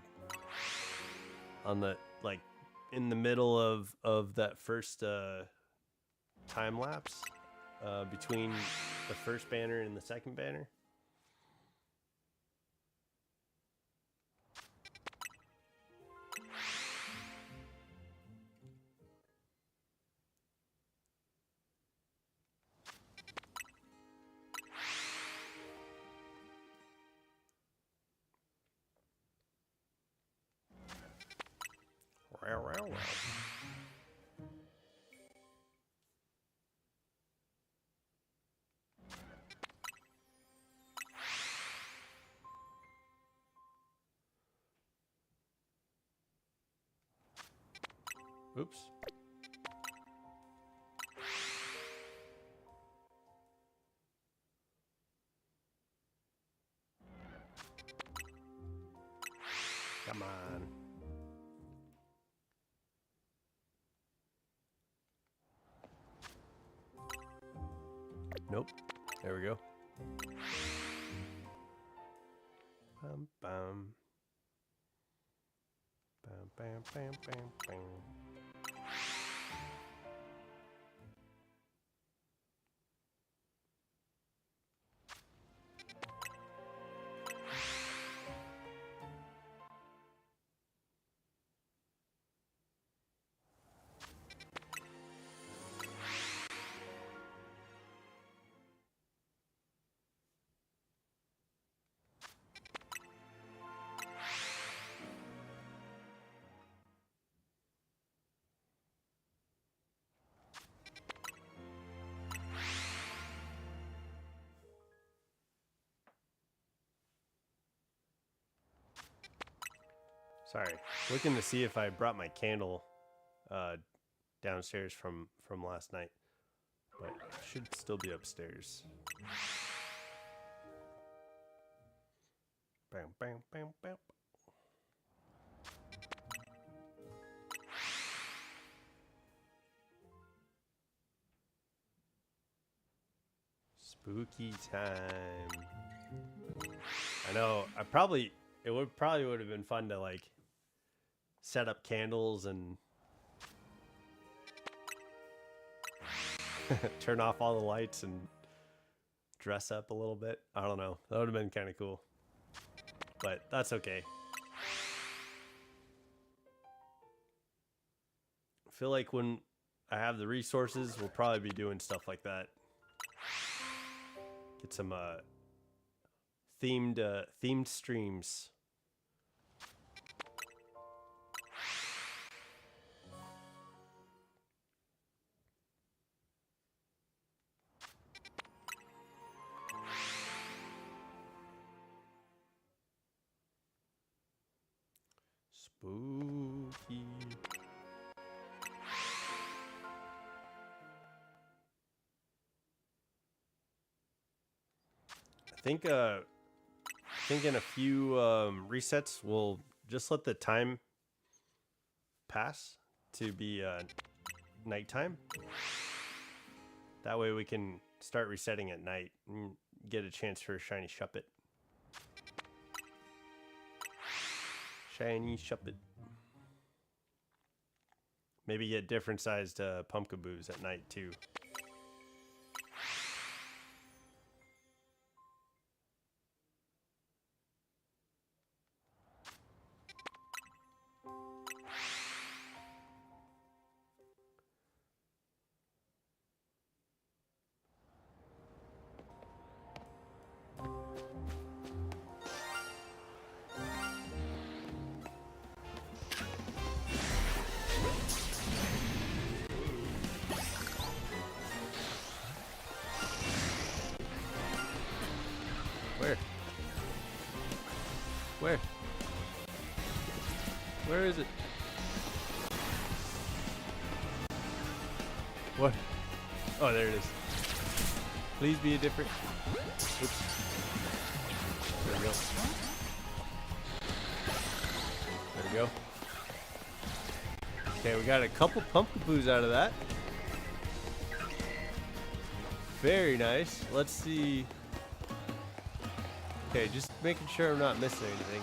like in the middle of that first time lapse between the first banner and the second banner. Wow. Oops. Nope. There we go. Bum, bum. Bam, bam, bam, bam, bam. Sorry, looking to see if I brought my candle downstairs from last night, but it should still be upstairs. Bam, bam, bam, bam. Spooky time. I know. It would have been fun to like set up candles and turn off all the lights and dress up a little bit. I don't know. That would have been kind of cool. But that's okay. I feel like when I have the resources, we'll probably be doing stuff like that. Get some themed streams. Spooky. I think in a few resets we'll just let the time pass to be nighttime. That way we can start resetting at night and get a chance for a shiny shuppet. Shiny shuppet. Maybe get different sized pumpkaboos at night too. Where? Where is it? What? Oh, there it is. Please be a different... Oops. There we go. There we go. Okay, we got a couple pumpkaboos out of that. Very nice. Let's see... Okay, just making sure I'm not missing anything.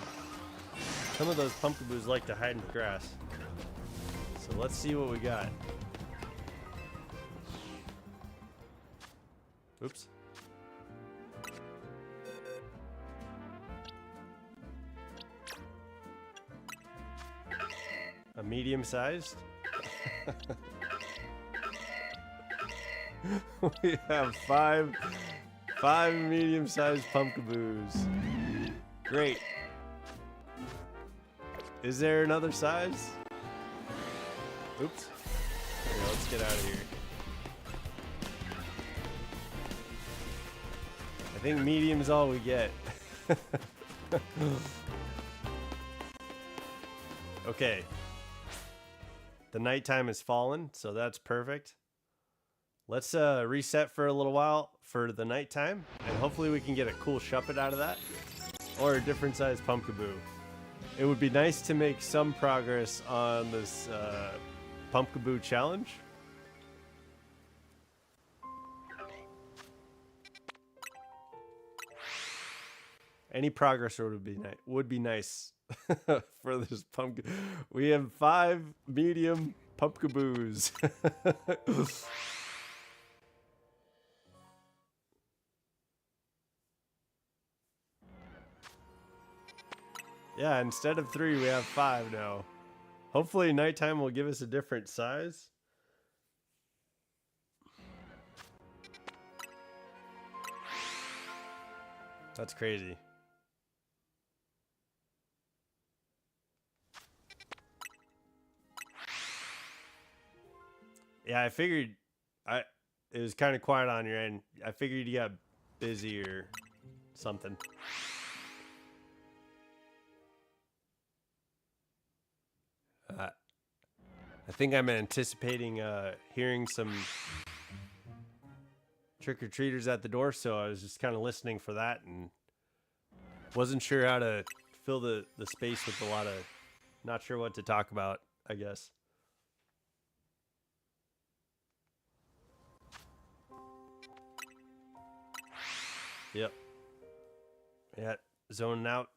Some of those pumpkaboos like to hide in the grass. So let's see what we got. Oops. A medium-sized? We have five medium-sized pumpkaboos. Great. Is there another size? Oops. Okay, let's get out of here. I think medium is all we get. Okay. The nighttime has fallen, so that's perfect. Let's reset for a little while for the nighttime, and hopefully we can get a cool shuppet out of that, or a different size pumpkaboo. It would be nice to make some progress on this pumpkaboo challenge. Any progress would be nice for this pumpkin. We have 5 medium pumpkaboos. Yeah, instead of 3, we have 5 now. Hopefully nighttime will give us a different size. That's crazy. Yeah, I figured it was kind of quiet on your end. I figured you got busy or something. I think I'm anticipating hearing some trick-or-treaters at the door, so I was just kind of listening for that and wasn't sure how to fill the space with a lot of not sure what to talk about, I guess. Yep. Yeah, zoning out.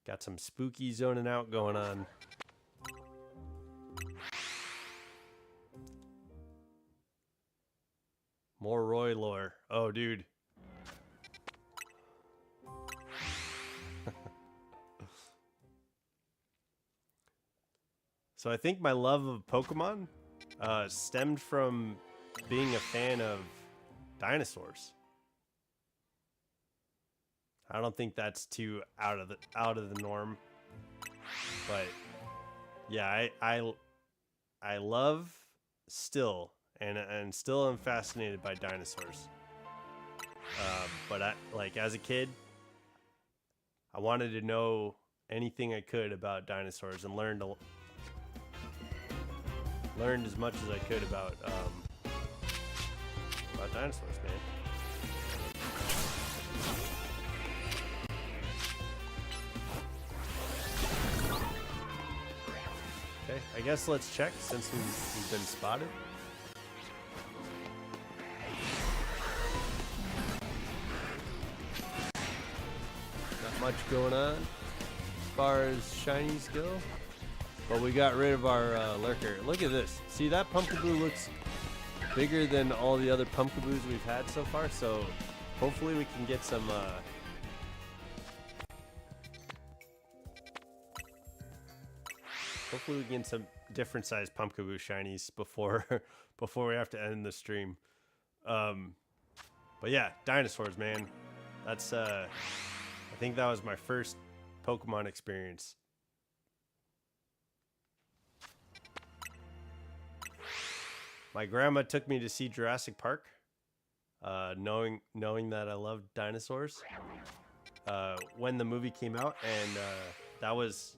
Got some spooky zoning out going on. More Roy lore. Oh, dude. So I think my love of Pokemon stemmed from being a fan of dinosaurs. I don't think that's too out of the norm, but yeah, I love still and still am fascinated by dinosaurs. But like as a kid, I wanted to know anything I could about dinosaurs and learned as much as I could about dinosaurs, man. Okay, I guess let's check since we've been spotted. Not much going on as far as shinies go, but we got rid of our lurker. Look at this. See, that pumpkaboo looks bigger than all the other pumpkaboos we've had so far, so hopefully we can get some hopefully we get some different size pumpkaboo shinies before we have to end the stream. But yeah, dinosaurs, man. That's I think that was my first Pokemon experience. My grandma took me to see Jurassic Park, knowing that I loved dinosaurs. When the movie came out, and that was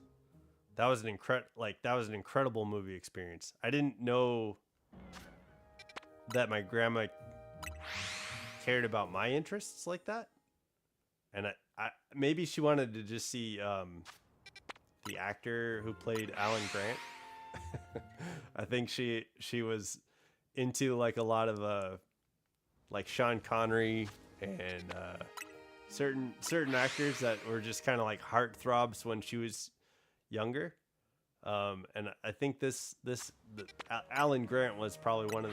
an incredible movie experience. I didn't know that my grandma cared about my interests like that, and I maybe she wanted to just see the actor who played Alan Grant. I think she was into like a lot of like Sean Connery and certain actors that were just kind of like heartthrobs when she was younger. And I think Alan Grant was probably one of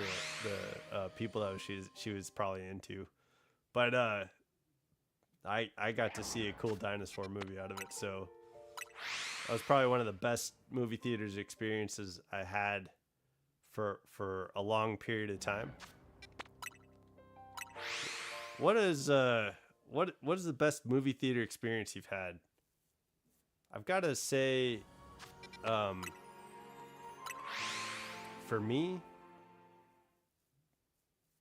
the people that she was probably into. But I got to see a cool dinosaur movie out of it, so that was probably one of the best movie theaters experiences I had for a long period of time. What is the best movie theater experience you've had? I've got to say, for me,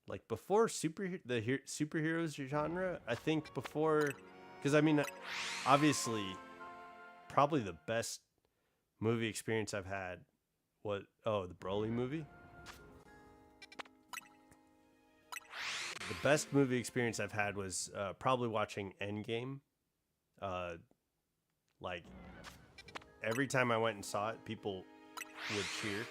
like before superheroes genre, I think before, because I mean, obviously, probably the best movie experience I've had was the Broly movie. The best movie experience I've had was probably watching Endgame. Like every time I went and saw it, people would cheer.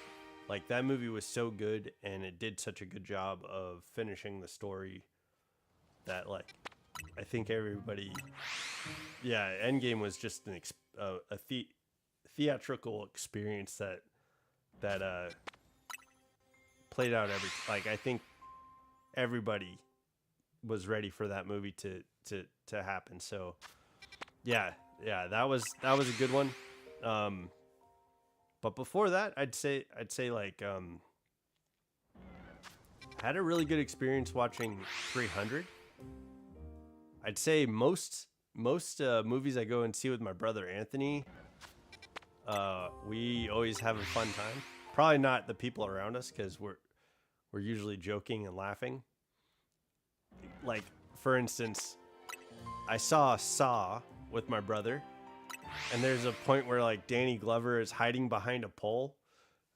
Like that movie was so good, and it did such a good job of finishing the story that like I think everybody, yeah, Endgame was just a theatrical experience that played out I think everybody was ready for that movie to happen. So yeah, that was a good one. But before that, I'd say like I had a really good experience watching 300. I'd say most movies I go and see with my brother Anthony, we always have a fun time. Probably not the people around us, because we're usually joking and laughing. Like, for instance, I saw Saw with my brother, and there's a point where like Danny Glover is hiding behind a pole,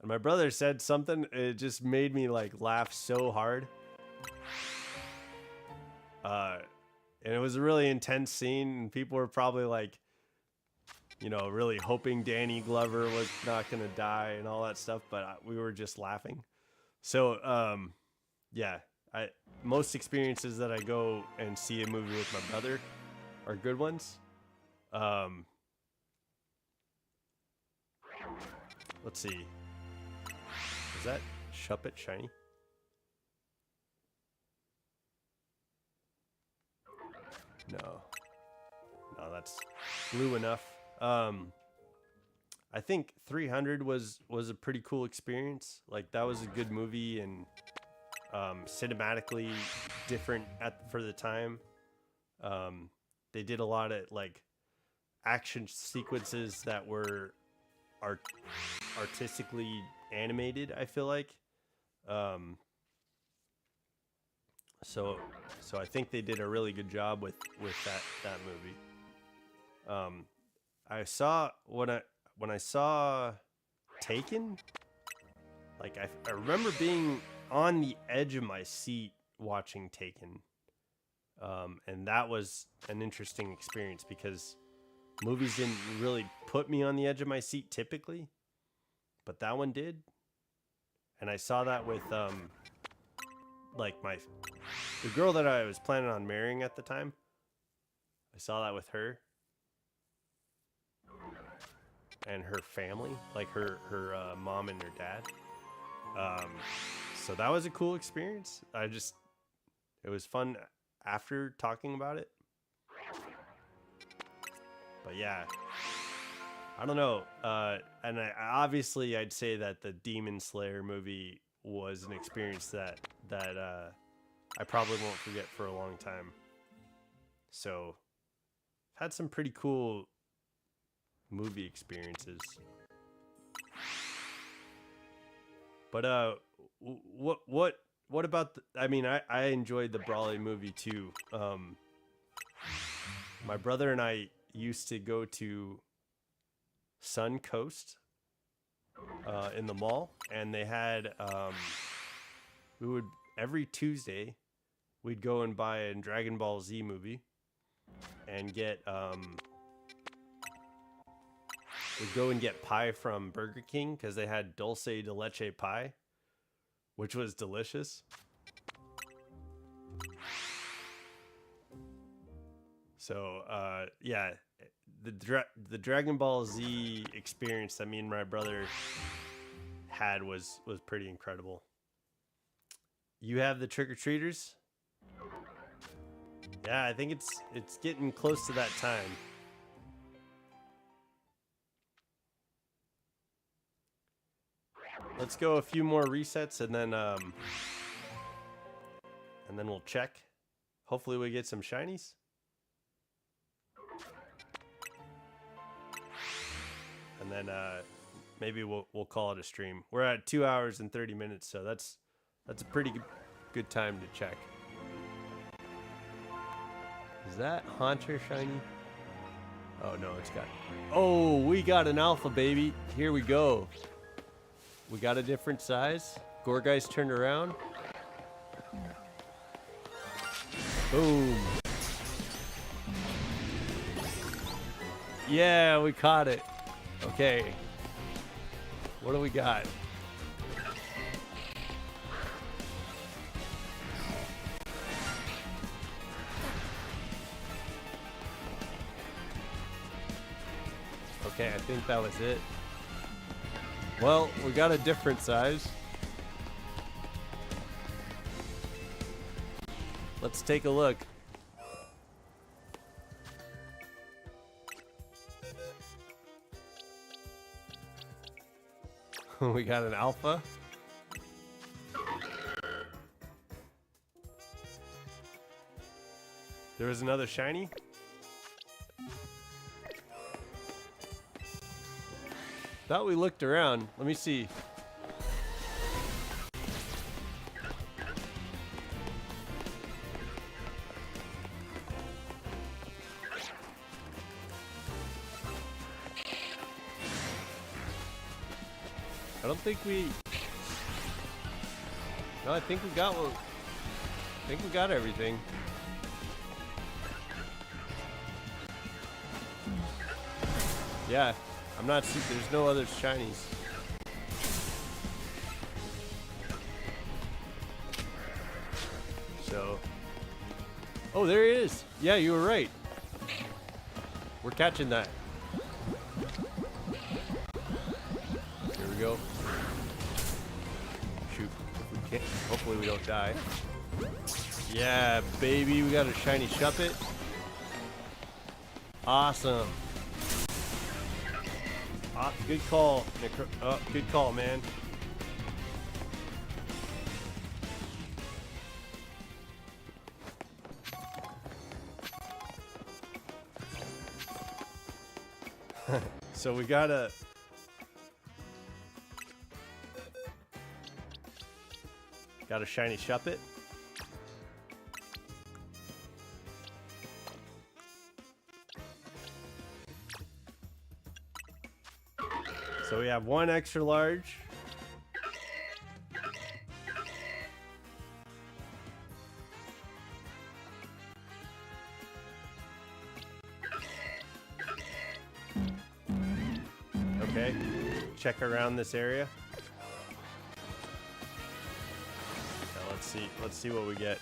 and my brother said something. It just made me like laugh so hard. And it was a really intense scene, and people were probably like, you know, really hoping Danny Glover was not gonna die and all that stuff, but we were just laughing. So yeah, most experiences that I go and see a movie with my brother are good ones. Let's see. Is that Shuppet shiny? No, that's blue enough. I think 300 was a pretty cool experience. Like, that was a good movie, and cinematically different for the time. They did a lot of like action sequences that were artistically animated, I feel like. So I think they did a really good job with that movie. I saw when I saw Taken, like I remember being on the edge of my seat watching Taken. And that was an interesting experience, because movies didn't really put me on the edge of my seat typically, but that one did. And I saw that with like the girl that I was planning on marrying at the time. I saw that with her and her family, like her mom and her dad. So that was a cool experience. It was fun after talking about it. But yeah, I don't know. And obviously I'd say that the Demon Slayer movie was an experience that I probably won't forget for a long time. So I've had some pretty cool movie experiences. But what about I enjoyed the Brawley movie too. My brother and I used to go to Sun Coast in the mall, and they had we would every Tuesday we'd go and buy a Dragon Ball Z movie and get we'd go and get pie from Burger King, because they had dulce de leche pie, which was delicious. So yeah, the Dragon Ball Z experience that me and my brother had was pretty incredible. You have the trick-or-treaters? Yeah, I think it's getting close to that time. Let's go a few more resets, and then we'll check. Hopefully we get some shinies. And then maybe we'll call it a stream. We're at 2 hours and 30 minutes, so that's a pretty good time to check. Is that Haunter shiny? Oh no, it's got. Oh, we got an alpha, baby. Here we go. We got a different size. Gorguy's turned around. Boom. Yeah, we caught it. Okay. What do we got? Okay, I think that was it. Well, we got a different size. Let's take a look. We got an alpha. There was another shiny. Thought we looked around. Let me see. I don't think we... No, I think we got one. I think we got everything. Yeah, I'm not... There's no other shinies. So... Oh, there it is. Yeah, you were right. We're catching that. Here we go. Shoot. If we can't, hopefully we don't die. Yeah, baby. We got a shiny Shuppet. Awesome. Ah, good call, oh, good call, man. So we got a shiny Shuppet. So we have one extra large. Okay, check around this area. Now let's see what we get.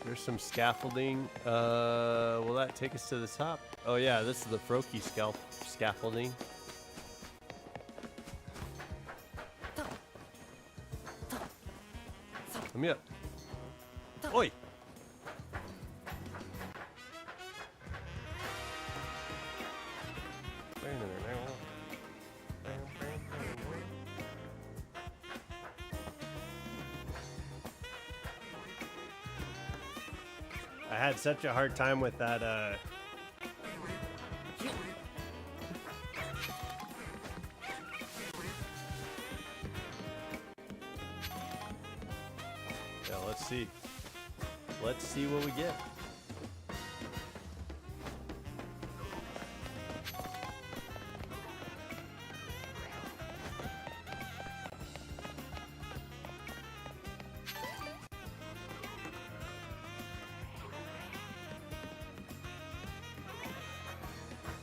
There's some scaffolding. Will that take us to the top? Oh yeah, this is the Froakie scaffolding. Let me up. Oi! I had such a hard time with that, Yeah, let's see. Let's see what we get.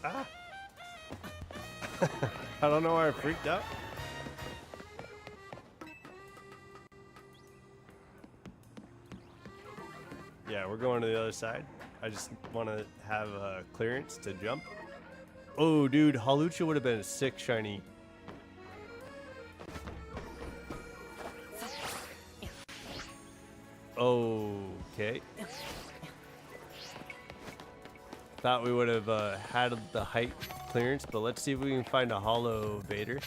Ah. I don't know why I freaked out. Yeah, we're going to the other side. I just want to have clearance to jump. Oh, dude, Halucha would have been a sick shiny. Okay. Thought we would have had the height clearance, but let's see if we can find a hollow Vader.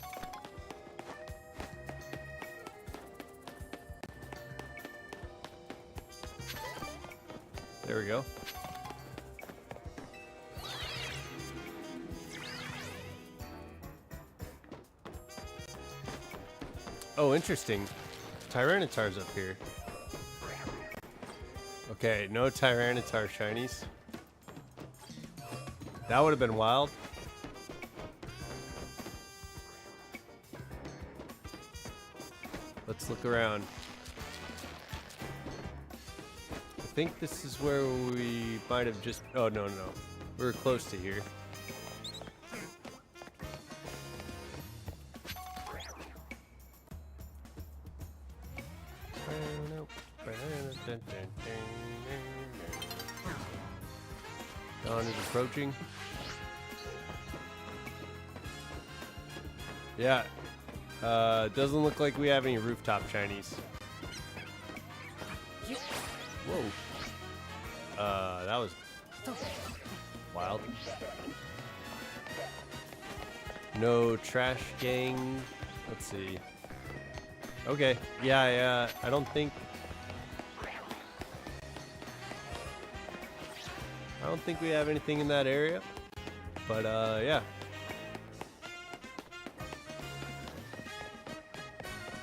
There we go. Oh, interesting. Tyranitar's up here. Okay, no Tyranitar shinies. That would have been wild. Let's look around. I think this is where we might have just... Oh, no. We were close to here. Dawn is approaching. Yeah. Doesn't look like we have any rooftop shinies. Whoa. That was wild. No trash gang. Let's see. Okay. Yeah. I don't think we have anything in that area. But yeah.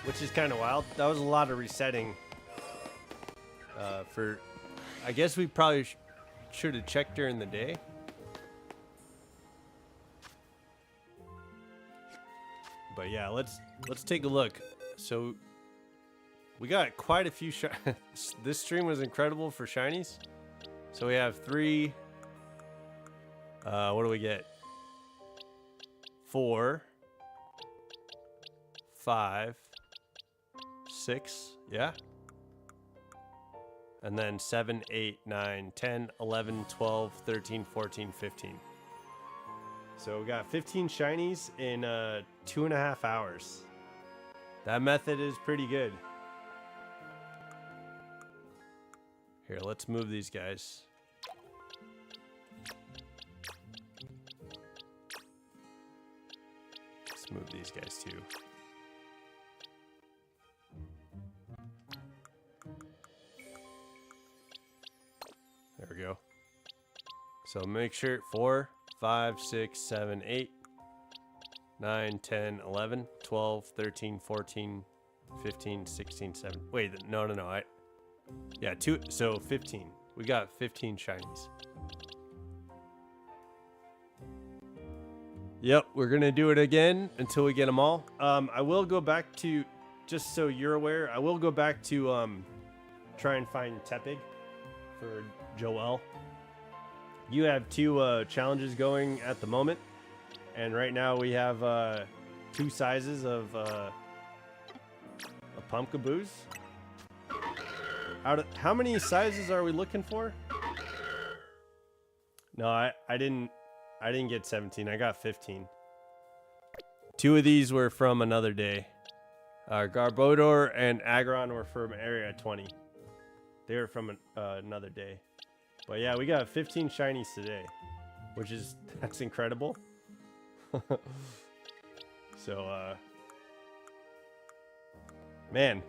Which is kind of wild. That was a lot of resetting. I guess we probably should have checked during the day. But yeah, let's take a look. So we got quite a few this stream was incredible for shinies. So we have 3. What do we get? 4, 5, 6, yeah. And then 7, 8, 9, 10, 11, 12, 13, 14, 15. So we got 15 shinies in 2.5 hours. That method is pretty good. Here, let's move these guys. Let's move these guys too. There we go. So make sure 4, 5, 6, 7, 8, 9, 10, 11, 12, 13, 14, 15, 16, 17. Wait, no. Yeah, 2. So 15. We got 15 shinies. Yep, we're going to do it again until we get them all. I will go back to, just so you're aware, I will go back to try and find Tepig for Joel. You have 2 challenges going at the moment, and right now we have 2 sizes of pumpkaboos. How many sizes are we looking for? No, I didn't get 17. I got 15. 2 of these were from another day. Garbodor and Aggron were from Area 20. They were from another day. But yeah, we got 15 shinies today, that's incredible. So, man,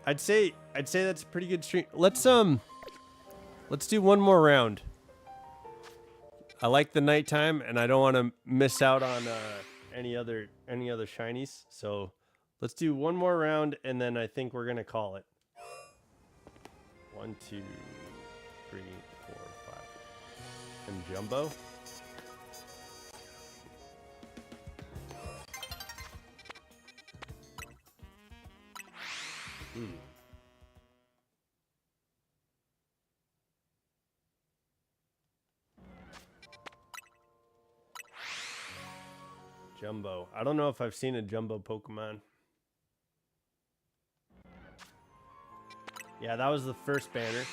I'd say that's a pretty good stream. Let's do one more round. I like the nighttime, and I don't want to miss out on any other shinies. So let's do one more round, and then I think we're gonna call it. 1, 2, 3, 4, 5. And Jumbo. Jumbo. I don't know if I've seen a Jumbo Pokemon. Yeah, that was the first banner.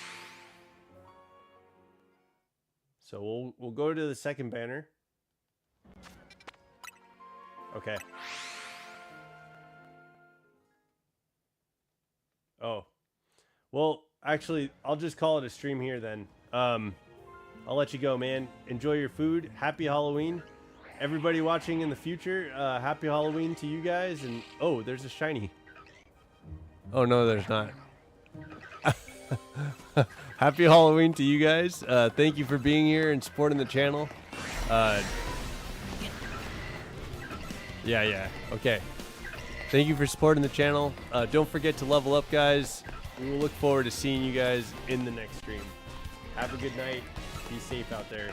So we'll go to the second banner. Okay. Oh. Well, actually, I'll just call it a stream here then. I'll let you go, man. Enjoy your food. Happy Halloween. Everybody watching in the future, happy Halloween to you guys. And oh, there's a shiny. Oh no, there's not. Happy Halloween to you guys. Thank you for being here and supporting the channel. Yeah. Okay. Thank you for supporting the channel. Don't forget to level up, guys. We will look forward to seeing you guys in the next stream. Have a good night. Be safe out there.